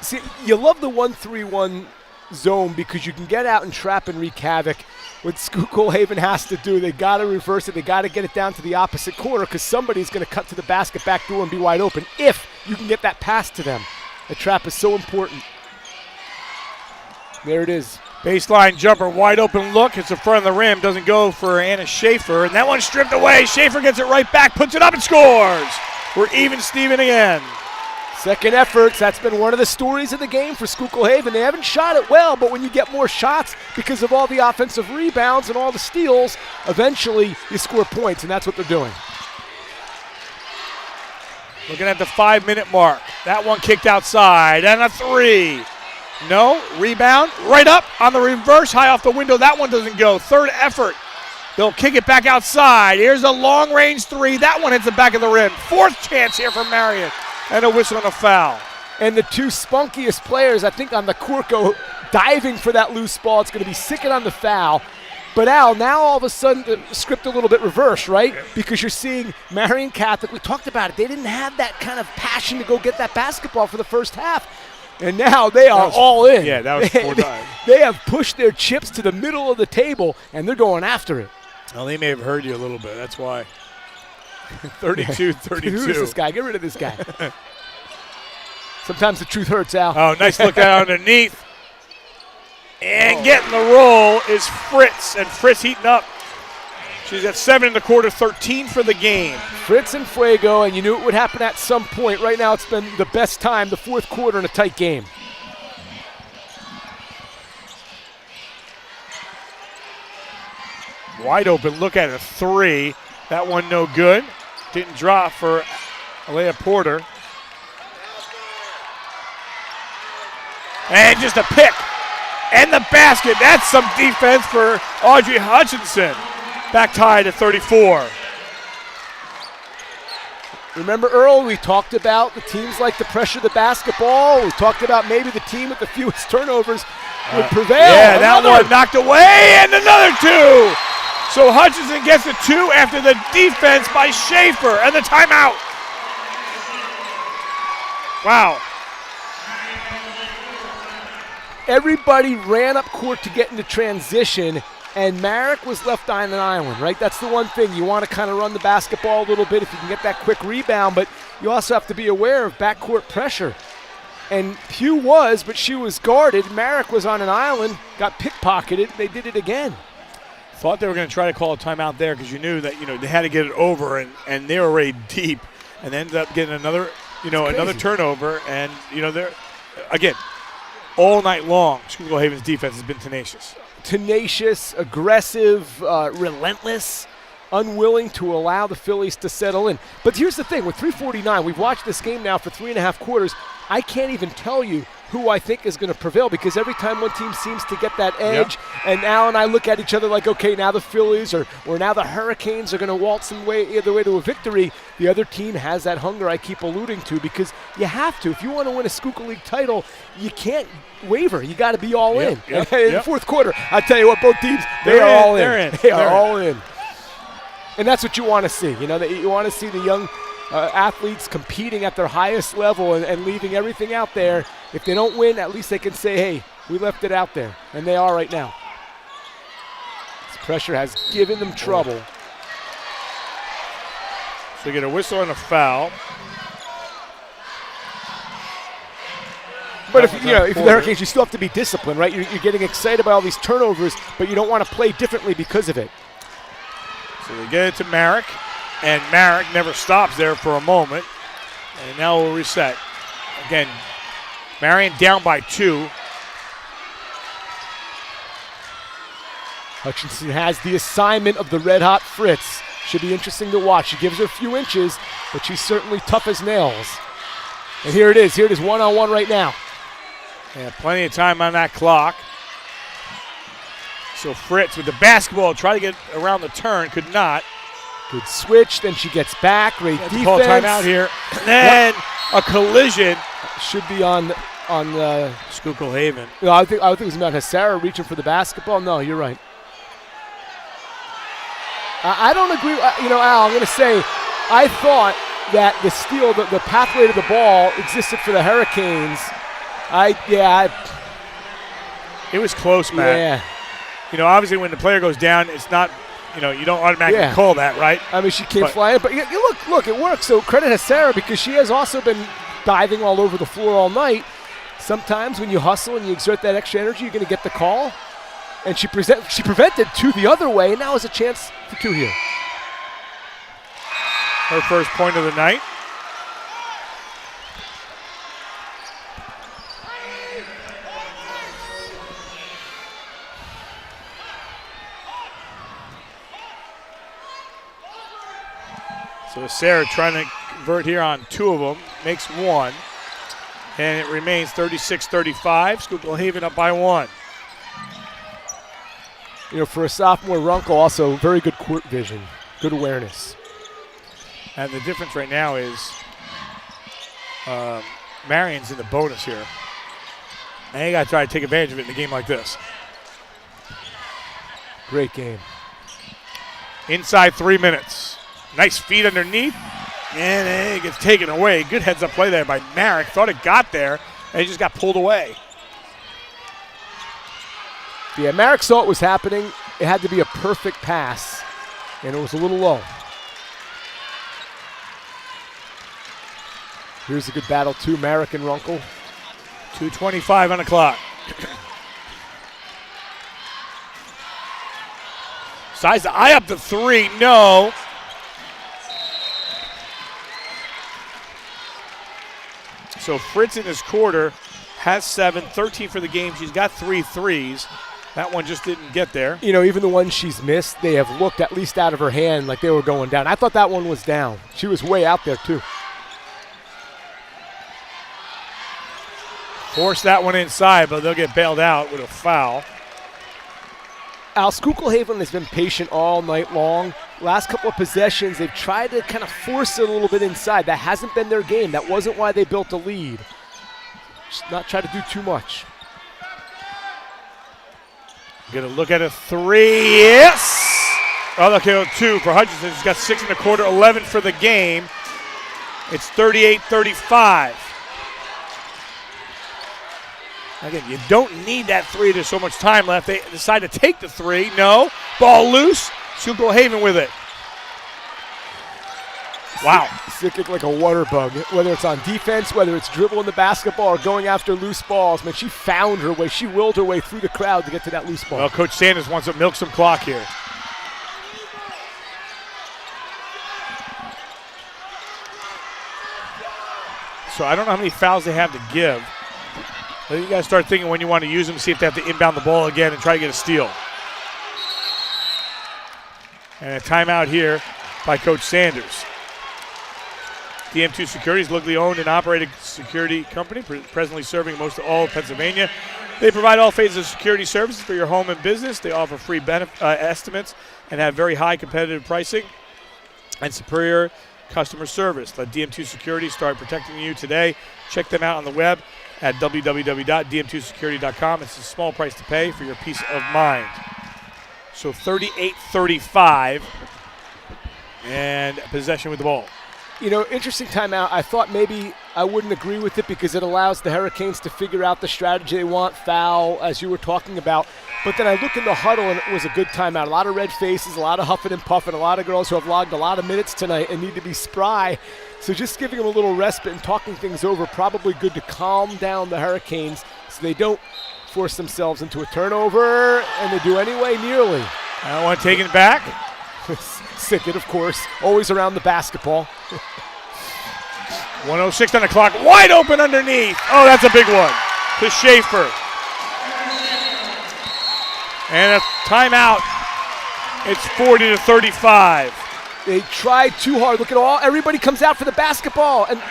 [SPEAKER 3] see, you love the 1-3-1 zone because you can get out and trap and wreak havoc. What Schuylkill Haven has to do, they got to reverse it. They got to get it down to the opposite corner because somebody's going to cut to the basket back door and be wide open if you can get that pass to them. The trap is so important. There it is.
[SPEAKER 2] Baseline jumper, wide open look. It's in front of the rim. Doesn't go for Anna Schaefer. And that one's stripped away. Schaefer gets it right back, puts it up and scores. We're even Steven again.
[SPEAKER 3] Second efforts, that's been one of the stories of the game for Schuylkill Haven. They haven't shot it well, but when you get more shots because of all the offensive rebounds and all the steals, eventually you score points, and that's what they're doing.
[SPEAKER 2] Looking at the 5-minute mark. That one kicked outside, and a three. No, rebound, right up on the reverse, high off the window. That one doesn't go. Third effort. They'll kick it back outside. Here's a long-range three. That one hits the back of the rim. Fourth chance here for Marian. And a whistle and a foul.
[SPEAKER 3] And the two spunkiest players, I think, on the court go diving for that loose ball. It's going to be Sickett on the foul. But, Al, now all of a sudden the script a little bit reversed, right? Because you're seeing Marian Catholic. We talked about it. They didn't have that kind of passion to go get that basketball for the first half. And now they are all in.
[SPEAKER 2] Yeah, that was 4 times.
[SPEAKER 3] They have pushed their chips to the middle of the table, and they're going after it.
[SPEAKER 2] Well, they may have heard you a little bit. That's why. 32-32.
[SPEAKER 3] Who is this guy? Get rid of this guy. Sometimes the truth hurts, Al.
[SPEAKER 2] Oh, nice look out underneath. And getting the roll is Fritz, and Fritz heating up. She's at 7 in the quarter, 13 for the game.
[SPEAKER 3] Fritz and Fuego, and you knew it would happen at some point. Right now it's been the best time, the fourth quarter in a tight game.
[SPEAKER 2] Wide open look at a three. That one no good. Didn't drop for Alea Porter. And just a pick. And the basket. That's some defense for Audrey Hutchinson. Back tied at 34.
[SPEAKER 3] Remember, Earl, we talked about the teams like to pressure the basketball. We talked about maybe the team with the fewest turnovers would prevail.
[SPEAKER 2] Yeah, that one knocked away, and another two. So Hutchinson gets the two after the defense by Schaefer and the timeout. Wow.
[SPEAKER 3] Everybody ran up court to get into transition, and Marek was left on an island, right? That's the one thing. You want to kind of run the basketball a little bit if you can get that quick rebound, but you also have to be aware of backcourt pressure. And Hugh was, but she was guarded. Marek was on an island, got pickpocketed. They did it again.
[SPEAKER 2] Thought they were going to try to call a timeout there because you knew that they had to get it over, and they were already deep, and ended up getting another turnover, and they're again all night long. Schuylkill Haven's defense has been tenacious, aggressive, relentless, unwilling to allow the Phillies to settle in. But here's the thing: with 3:49, we've watched this game now for 3.5 quarters. I can't even tell you who I think is going to prevail because every time one team seems to get that edge, and Al and I look at each other like, okay, now the Phillies or now the Hurricanes are going to waltz the way to a victory. The other team has that hunger I keep alluding to because you have to. If you want to win a Schuylkill League title, you can't waver. You got to be all in. In the fourth quarter, I tell you what, both teams, they are all in. They are all in. And that's what you want to see. You want to see the young athletes competing at their highest level and leaving everything out there. If they don't win, at least they can say, hey, we left it out there. And they are right now. This pressure has given them trouble. So you get a whistle and a foul.
[SPEAKER 3] But if the Hurricanes, you still have to be disciplined, right? You're getting excited by all these turnovers, but you don't want to play differently because of it.
[SPEAKER 2] So they get it to Marek, and Marek never stops there for a moment. And now we'll reset. Again, Marian down by 2.
[SPEAKER 3] Hutchinson has the assignment of the red-hot Fritz. Should be interesting to watch. She gives her a few inches, but she's certainly tough as nails. And here it is. Here it is one-on-one right now.
[SPEAKER 2] Yeah, plenty of time on that clock. So Fritz with the basketball, try to get around the turn, could not.
[SPEAKER 3] Good switch. Then she gets back. Great defense.
[SPEAKER 2] Call timeout here. And then a collision.
[SPEAKER 3] Should be on
[SPEAKER 2] Schuylkill Haven.
[SPEAKER 3] No, I think it was about Sarah reaching for the basketball. No, you're right. I don't agree. Al, I'm going to say, I thought that the steal, the pathway to the ball existed for the Hurricanes.
[SPEAKER 2] It was close, Matt.
[SPEAKER 3] Yeah.
[SPEAKER 2] Obviously when the player goes down, it's not, you don't automatically call that, right?
[SPEAKER 3] I mean, she came flying, but look, it works. So credit to Sarah because she has also been diving all over the floor all night. Sometimes when you hustle and you exert that extra energy, you're going to get the call. And she prevented two the other way, and now has a chance for two here.
[SPEAKER 2] Her first point of the night. So Sarah trying to convert here on two of them, makes one. And it remains 36-35. Schuylkill Haven up by one.
[SPEAKER 3] For a sophomore, Runkle also very good court vision, good awareness.
[SPEAKER 2] And the difference right now is Marian's in the bonus here. And you got to try to take advantage of it in a game like this.
[SPEAKER 3] Great game.
[SPEAKER 2] Inside 3 minutes. Nice feed underneath. And it gets taken away. Good heads-up play there by Marian. Thought it got there, and it just got pulled away.
[SPEAKER 3] Yeah, Marian saw what was happening. It had to be a perfect pass, and it was a little low. Here's a good battle, too. Marian and Runkle.
[SPEAKER 2] 2:25 on the clock. Size the eye up to three. No. So Fritz in this quarter has 7, 13 for the game. She's got 3 threes. That one just didn't get there.
[SPEAKER 3] Even the ones she's missed, they have looked at least out of her hand like they were going down. I thought that one was down. She was way out there, too.
[SPEAKER 2] Force that one inside, but they'll get bailed out with a foul.
[SPEAKER 3] Al, Schuylkill Haven has been patient all night long. Last couple of possessions, they've tried to kind of force it a little bit inside. That hasn't been their game. That wasn't why they built a lead. Just not try to do too much.
[SPEAKER 2] Gonna look at a three. Yes! Oh, okay, 2 for Hutchinson. She's got 6 in the quarter, 11 for the game. It's 38-35. Again, you don't need that three. There's so much time left. They decide to take the three. No. Ball loose. Schuylkill Haven with it. Wow.
[SPEAKER 3] Sick like a water bug. Whether it's on defense, whether it's dribbling the basketball or going after loose balls. Man, she found her way. She willed her way through the crowd to get to that loose ball.
[SPEAKER 2] Well, Coach Sanders wants to milk some clock here. So I don't know how many fouls they have to give. I think you got to start thinking when you want to use them, see if they have to inbound the ball again and try to get a steal. And a timeout here by Coach Sanders. DM2 Security is locally owned and operated security company, presently serving most of all of Pennsylvania. They provide all phases of security services for your home and business. They offer free estimates and have very high competitive pricing and superior customer service. Let DM2 Security start protecting you today. Check them out on the web at www.dm2security.com. It's a small price to pay for your peace of mind. So 38-35 and possession with the ball.
[SPEAKER 3] Interesting timeout. I thought maybe I wouldn't agree with it because it allows the Hurricanes to figure out the strategy they want, foul, as you were talking about. But then I looked in the huddle, and it was a good timeout. A lot of red faces, a lot of huffing and puffing, a lot of girls who have logged a lot of minutes tonight and need to be spry. So just giving them a little respite and talking things over, probably good to calm down the Hurricanes so they don't force themselves into a turnover, and they do anyway, nearly.
[SPEAKER 2] I want to take it back.
[SPEAKER 3] Sickett, of course, always around the basketball.
[SPEAKER 2] 1:06 on the clock, wide open underneath. Oh, that's a big one to Schaefer. And a timeout. It's 40-35.
[SPEAKER 3] They tried too hard. Look at everybody comes out for the basketball. And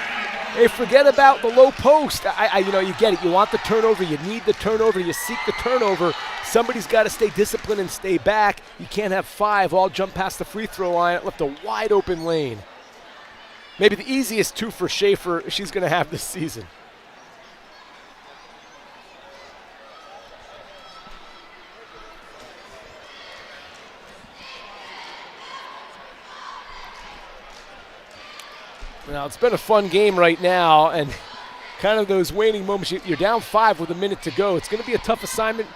[SPEAKER 3] Hey, forget about the low post. You get it. You want the turnover. You need the turnover. You seek the turnover. Somebody's got to stay disciplined and stay back. You can't have 5 all jump past the free throw line. It left a wide open lane. Maybe the easiest 2 for Schaefer she's going to have this season. Now, it's been a fun game right now, and kind of those waning moments. You're down 5 with a minute to go. It's going to be a tough assignment,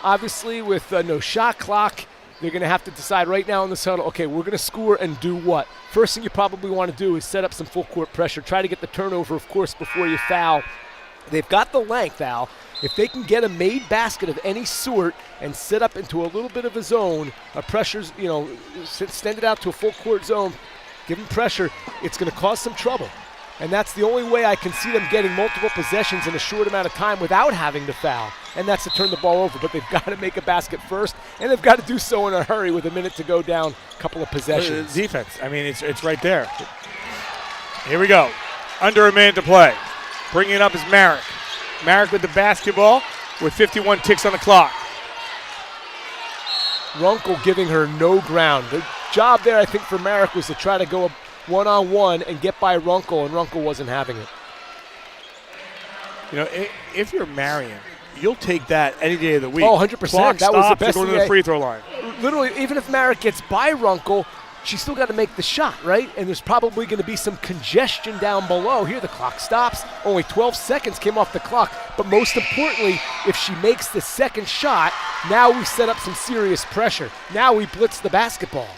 [SPEAKER 3] obviously, with no shot clock. They're going to have to decide right now in this huddle, okay, we're going to score and do what? First thing you probably want to do is set up some full court pressure. Try to get the turnover, of course, before you foul. They've got the length, Al. If they can get a made basket of any sort and set up into a little bit of a zone, a pressure's, extend it out to a full court zone, give them pressure, it's going to cause some trouble. And that's the only way I can see them getting multiple possessions in a short amount of time without having to foul, and that's to turn the ball over. But they've got to make a basket first, and they've got to do so in a hurry with a minute to go down, a couple of possessions.
[SPEAKER 2] Defense, it's right there. Here we go. Under a minute to play. Bringing it up is Merrick. Merrick with the basketball with 51 ticks on the clock.
[SPEAKER 3] Runkle giving her no ground. The job there, I think, for Merrick was to try to go one-on-one and get by Runkle, and Runkle wasn't having it.
[SPEAKER 2] If you're Marian, you'll take that any day of the week.
[SPEAKER 3] Oh, 100%.
[SPEAKER 2] Clock
[SPEAKER 3] that was the best
[SPEAKER 2] going
[SPEAKER 3] thing.
[SPEAKER 2] to the free throw line.
[SPEAKER 3] Literally, even if Merrick gets by Runkle, she's still got to make the shot, right? And there's probably going to be some congestion down below. Here the clock stops. Only 12 seconds came off the clock. But most importantly, if she makes the second shot, now we set up some serious pressure. Now we blitz the basketball.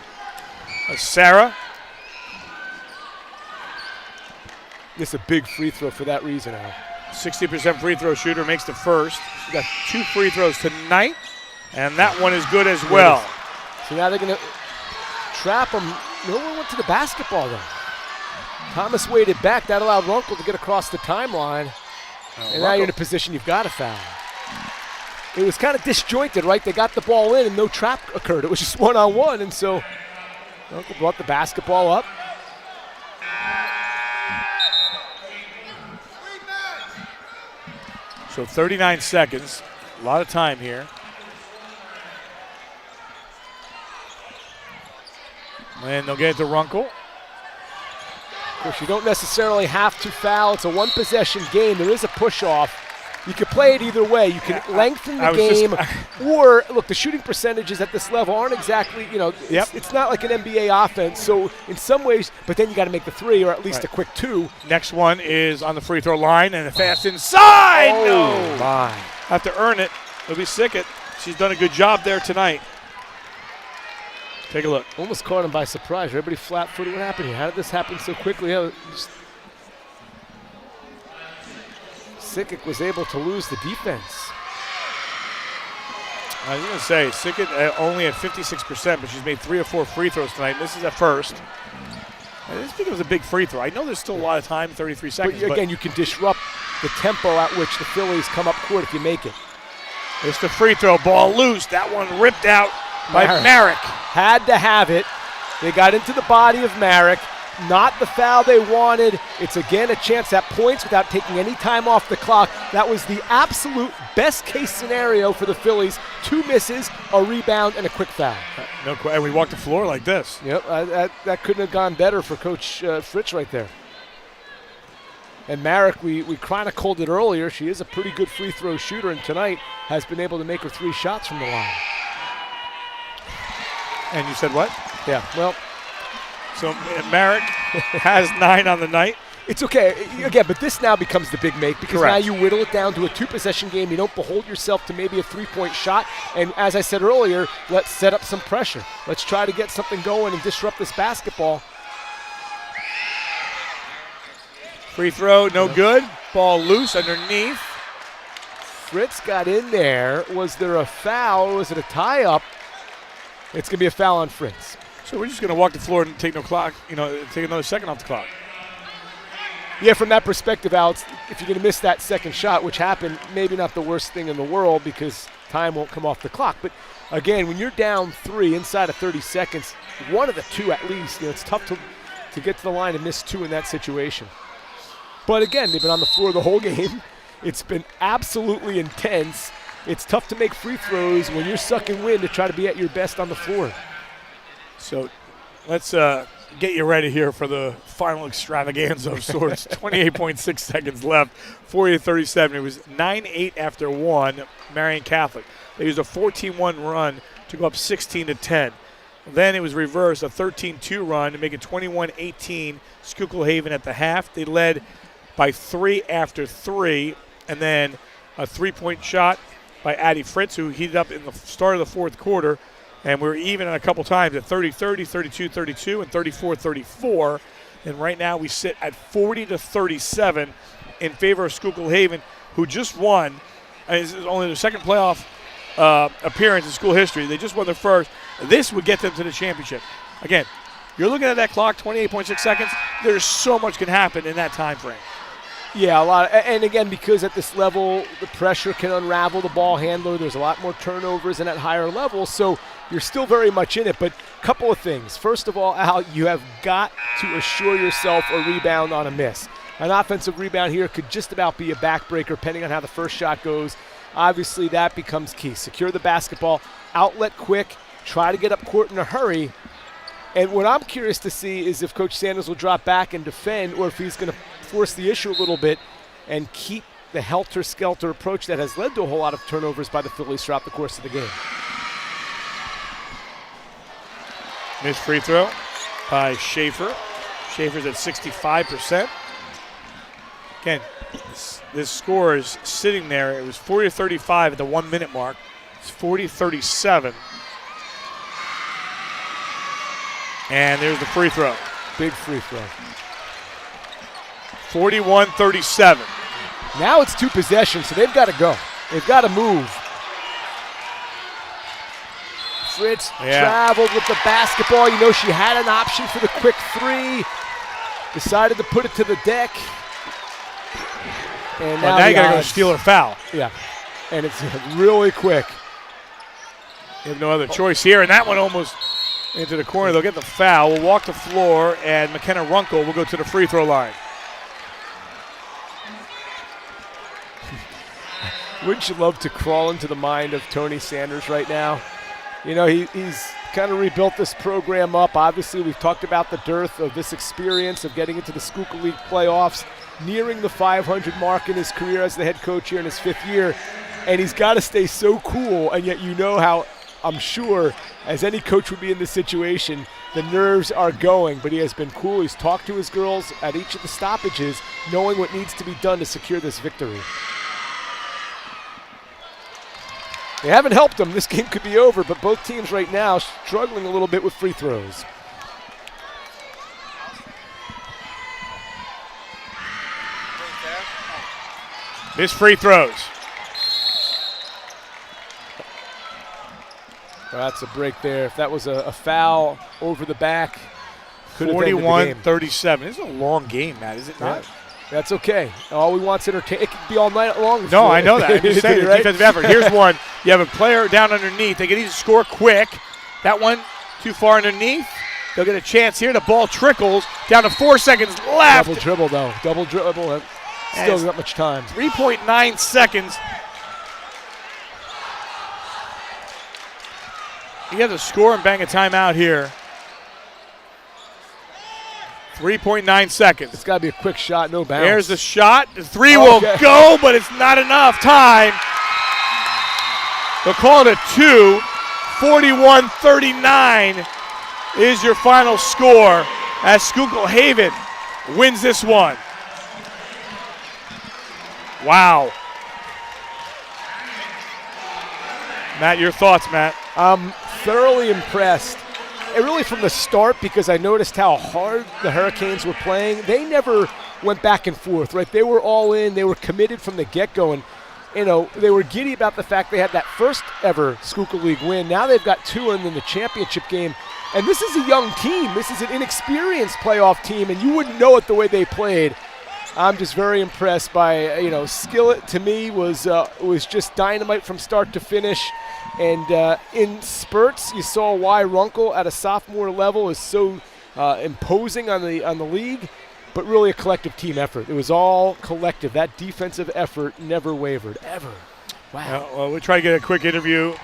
[SPEAKER 2] Sarah.
[SPEAKER 3] This is a big free throw for that reason, Al.
[SPEAKER 2] 60% free throw shooter makes the first. She's got 2 free throws tonight, and that one is good as well.
[SPEAKER 3] So now they're going to trap him. No one went to the basketball, though. Thomas waited back. That allowed Runkle to get across the timeline. And now you're in a position you've got to foul. It was kind of disjointed, right? They got the ball in and no trap occurred. It was just one-on-one, and so Runkle brought the basketball up.
[SPEAKER 2] So 39 seconds, a lot of time here. And they'll get it to Runkle.
[SPEAKER 3] Of course, you don't necessarily have to foul. It's a one-possession game. There is a push-off. You can play it either way. You can lengthen the game, or, look, the shooting percentages at this level aren't exactly, it's not like an NBA offense. So in some ways, but then you got to make the 3 or at least a quick 2.
[SPEAKER 2] Next one is on the free throw line and a fast inside.
[SPEAKER 3] Oh,
[SPEAKER 2] no.
[SPEAKER 3] My.
[SPEAKER 2] Have to earn it. It'll be Sickett. She's done a good job there tonight. Take a look.
[SPEAKER 3] Almost caught him by surprise. Everybody flat-footed. What happened here? How did this happen so quickly? Sickett was able to lose the defense.
[SPEAKER 2] I was going to say, Sickett only at 56%, but she's made 3 or 4 free throws tonight. This is at first. And this becomes a big free throw. I know there's still a lot of time, 33 seconds.
[SPEAKER 3] But again, you can disrupt the tempo at which the Phillies come up court if you make it.
[SPEAKER 2] It's the free throw, ball loose. That one ripped out by Merrick.
[SPEAKER 3] Had to have it. They got into the body of Merrick. Not the foul they wanted. It's again a chance at points without taking any time off the clock. That was the absolute best case scenario for the Phillies. 2 misses, a rebound, and a quick foul.
[SPEAKER 2] No question. And we walked the floor like this.
[SPEAKER 3] Yep, that couldn't have gone better for Coach Fritz right there. And Merrick, we chronicled it earlier. She is a pretty good free throw shooter, and tonight has been able to make her 3 shots from the line.
[SPEAKER 2] And you said what?
[SPEAKER 3] Yeah, well.
[SPEAKER 2] So Merrick has 9 on the night.
[SPEAKER 3] It's okay. Again, but this now becomes the big make because
[SPEAKER 2] Correct.
[SPEAKER 3] Now you whittle it down to a 2-possession game. You don't behold yourself to maybe a 3-point shot. And as I said earlier, let's set up some pressure. Let's try to get something going and disrupt this basketball.
[SPEAKER 2] Free throw, no good. Ball loose underneath.
[SPEAKER 3] Fritz got in there. Was there a foul or was it a tie-up? It's going to be a foul on Fritz.
[SPEAKER 2] So we're just going to walk the floor and take no clock, take another second off the clock.
[SPEAKER 3] Yeah, from that perspective, Alex, if you're going to miss that second shot, which happened, maybe not the worst thing in the world because time won't come off the clock. But again, when you're down 3 inside of 30 seconds, one of the 2 at least, it's tough to get to the line and miss 2 in that situation. But again, they've been on the floor the whole game. It's been absolutely intense. It's tough to make free throws when you're sucking wind to try to be at your best on the floor.
[SPEAKER 2] So let's get you ready here for the final extravaganza of sorts. 28.6 seconds left, 40-37. It was 9-8 after one, Marian Catholic. They used a 14-1 run to go up 16-10. Then it was reversed, a 13-2 run to make it 21-18, Schuylkill Haven at the half. They led by 3 after 3, and then a three-point shot by Addie Fritz, who heated up in the start of the fourth quarter. And we were even a couple times at 30-30, 32-32, and 34-34. And right now we sit at 40-37 in favor of Schuylkill Haven, who just won. And this is only their second playoff appearance in school history. They just won their first. This would get them to the championship. Again, you're looking at that clock, 28.6 seconds. There's so much can happen in that time frame.
[SPEAKER 3] Yeah, a lot. And again, because at this level, the pressure can unravel the ball handler. There's a lot more turnovers and at higher levels, so you're still very much in it. But a couple of things. First of all, Al, you have got to assure yourself a rebound on a miss. An offensive rebound here could just about be a backbreaker, depending on how the first shot goes. Obviously, that becomes key. Secure the basketball, outlet quick, try to get up court in a hurry. And what I'm curious to see is if Coach Sanders will drop back and defend, or if he's going to force the issue a little bit and keep the helter-skelter approach that has led to a whole lot of turnovers by the Phillies throughout the course of the game.
[SPEAKER 2] Missed free throw by Schaefer. Schaefer's at 65%. Again, this score is sitting there. It was 40-35 at the 1 minute mark. It's 40-37. And there's the free throw.
[SPEAKER 3] Big free throw.
[SPEAKER 2] 41-37.
[SPEAKER 3] Now it's 2 possessions, so they've got to go. They've got to move. Fritz traveled with the basketball. You know, she had an option for the quick 3. Decided to put it to the deck. And
[SPEAKER 2] now you got to go steal or foul.
[SPEAKER 3] Yeah, and it's really quick.
[SPEAKER 2] You have no other choice here, and that one almost into the corner. They'll get the foul. We'll walk the floor, and McKenna Runkle will go to the free throw line.
[SPEAKER 3] Wouldn't you love to crawl into the mind of Tony Sanders right now? You know, he's kind of rebuilt this program up. Obviously, we've talked about the dearth of this experience of getting into the Schuylkill League playoffs, nearing the 500 mark in his career as the head coach here in his 5th year. And he's got to stay so cool, and yet you know how, I'm sure, as any coach would be in this situation, the nerves are going. But he has been cool. He's talked to his girls at each of the stoppages, knowing what needs to be done to secure this victory. They haven't helped them. This game could be over, but both teams right now struggling a little bit with free throws.
[SPEAKER 2] Missed free throws.
[SPEAKER 3] Well, that's a break there. If that was a foul over the back, could have ended the game.
[SPEAKER 2] 41-37. This is a long game, Matt, is it not?
[SPEAKER 3] Yeah. That's okay. All we want is entertainment. It could be all night long.
[SPEAKER 2] No, I know that. I'm just saying,
[SPEAKER 3] right?
[SPEAKER 2] defensive effort. Here's one. You have a player down underneath. They can either score quick. That one too far underneath. They'll get a chance here. The ball trickles down to 4 seconds left.
[SPEAKER 3] Double dribble, though. Double dribble. Still not much time.
[SPEAKER 2] 3.9 seconds. You have to score and bang a timeout here. 3.9 seconds.
[SPEAKER 3] It's got to be a quick shot, no bounce.
[SPEAKER 2] There's the shot. The 3 will go, but it's not enough time. They'll call it a 2. 41-39 is your final score as Schuylkill Haven wins this one. Wow. Matt, your thoughts, Matt?
[SPEAKER 3] I'm thoroughly impressed. And really from the start, because I noticed how hard the Hurricanes were playing. They never went back and forth, right? They were all in. They were committed from the get-go. And, you know, they were giddy about the fact they had that first ever Schuylkill League win. Now they've got 2 in the championship game. And this is a young team. This is an inexperienced playoff team, and you wouldn't know it the way they played. I'm just very impressed by, you know, Skillett to me was just dynamite from start to finish. And in spurts, you saw why Runkle at a sophomore level is so imposing on the league. but really a collective team effort. It was all collective. That defensive effort never wavered, ever. Wow.
[SPEAKER 2] Well, we'll try to get a quick interview.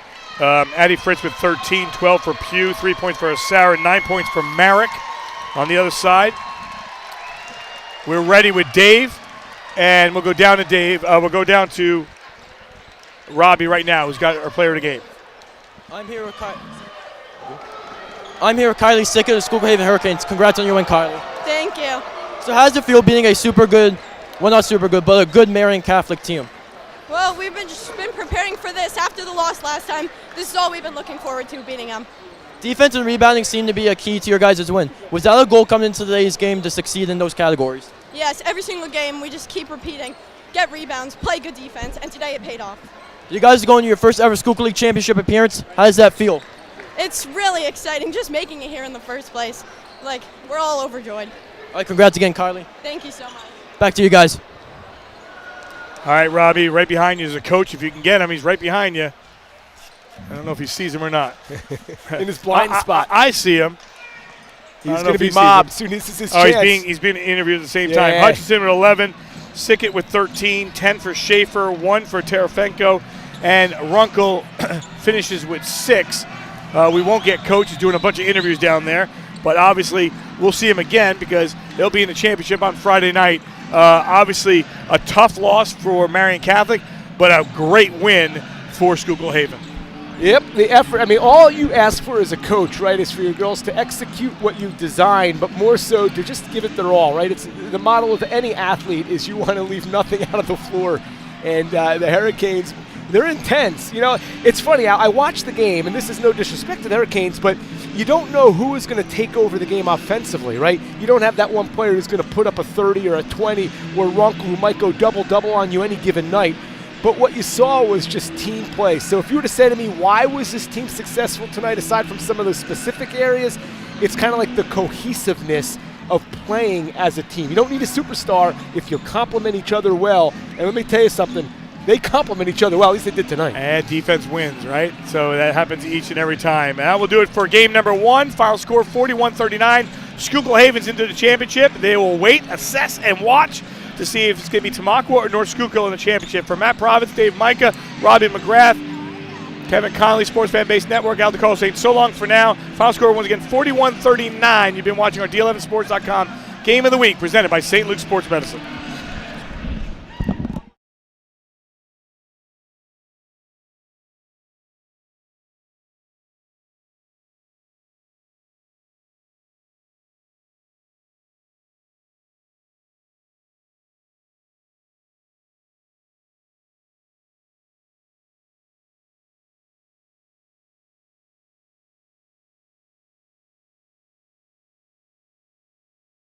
[SPEAKER 2] Addie Fritz with 13, 12 for Pugh, 3 points for Sarah, 9 points for Merrick on the other side. We're ready with Dave, and we'll go down to Dave. We'll go down to Robbie right now, who's got our player of the game.
[SPEAKER 6] I'm here with Kylie Sickett of the Schuylkill Haven Hurricanes. Congrats on your win, Kylie.
[SPEAKER 15] Thank you.
[SPEAKER 6] So how does it feel being a super good, well, not super good, but a good Marian Catholic team?
[SPEAKER 15] Well, we've just been preparing for this after the loss last time. This is all we've been looking forward to, beating them.
[SPEAKER 6] Defense and rebounding seem to be a key to your guys' win. Was that a goal coming into today's game to succeed in those categories?
[SPEAKER 15] Yes, every single game we just keep repeating, get rebounds, play good defense, and today it paid off.
[SPEAKER 6] You guys are going to your first ever Schuylkill League championship appearance. How does that feel?
[SPEAKER 15] It's really exciting just making it here in the first place. Like, we're all overjoyed.
[SPEAKER 6] All right, congrats again, Kylie.
[SPEAKER 15] Thank you so much.
[SPEAKER 6] Back to you guys.
[SPEAKER 2] All right, Robbie, right behind you is a coach. If you can get him, he's right behind you. I don't know if he sees him or not.
[SPEAKER 3] In his blind spot.
[SPEAKER 2] I see him.
[SPEAKER 3] He's going to be mobbed as soon as it's his chance.
[SPEAKER 2] He's being interviewed at the same time. Hutchinson with 11, Sickett with 13, 10 for Schaefer, 1 for Terefenko, and Runkle finishes with 6. We won't get Coach. He's doing a bunch of interviews down there, but obviously we'll see him again because they'll be in the championship on Friday night. Obviously a tough loss for Marian Catholic, but a great win for Schuylkill Haven.
[SPEAKER 3] Yep, the effort. I mean, all you ask for as a coach, right, is for your girls to execute what you've designed, but more so to just give it their all, right? It's the model of any athlete is you want to leave nothing out of the floor. And the Hurricanes, they're intense. You know, it's funny. I watched the game, and this is no disrespect to the Hurricanes, but you don't know who is going to take over the game offensively, right? You don't have that one player who's going to put up a 30 or a 20 or Runkle who might go double-double on you any given night. But what you saw was just team play. So if you were to say to me, why was this team successful tonight, aside from some of those specific areas, it's kind of like the cohesiveness of playing as a team. You don't need a superstar if you complement each other well. And let me tell you something, they complement each other well. At least they did tonight.
[SPEAKER 2] And defense wins, right? So that happens each and every time. And that will do it for game number 1. Final score 41-39. Schuylkill Haven's into the championship. They will wait, assess, and watch to see if it's going to be Tamaqua or North Schuylkill in the championship. For Matt Province, Dave Micah, Robbie McGrath, Kevin Connolly, Sports Fan Base Network, Al DeCarlo saying so long for now. Final score once again 41-39. You've been watching our D11sports.com Game of the Week presented by St. Luke Sports Medicine.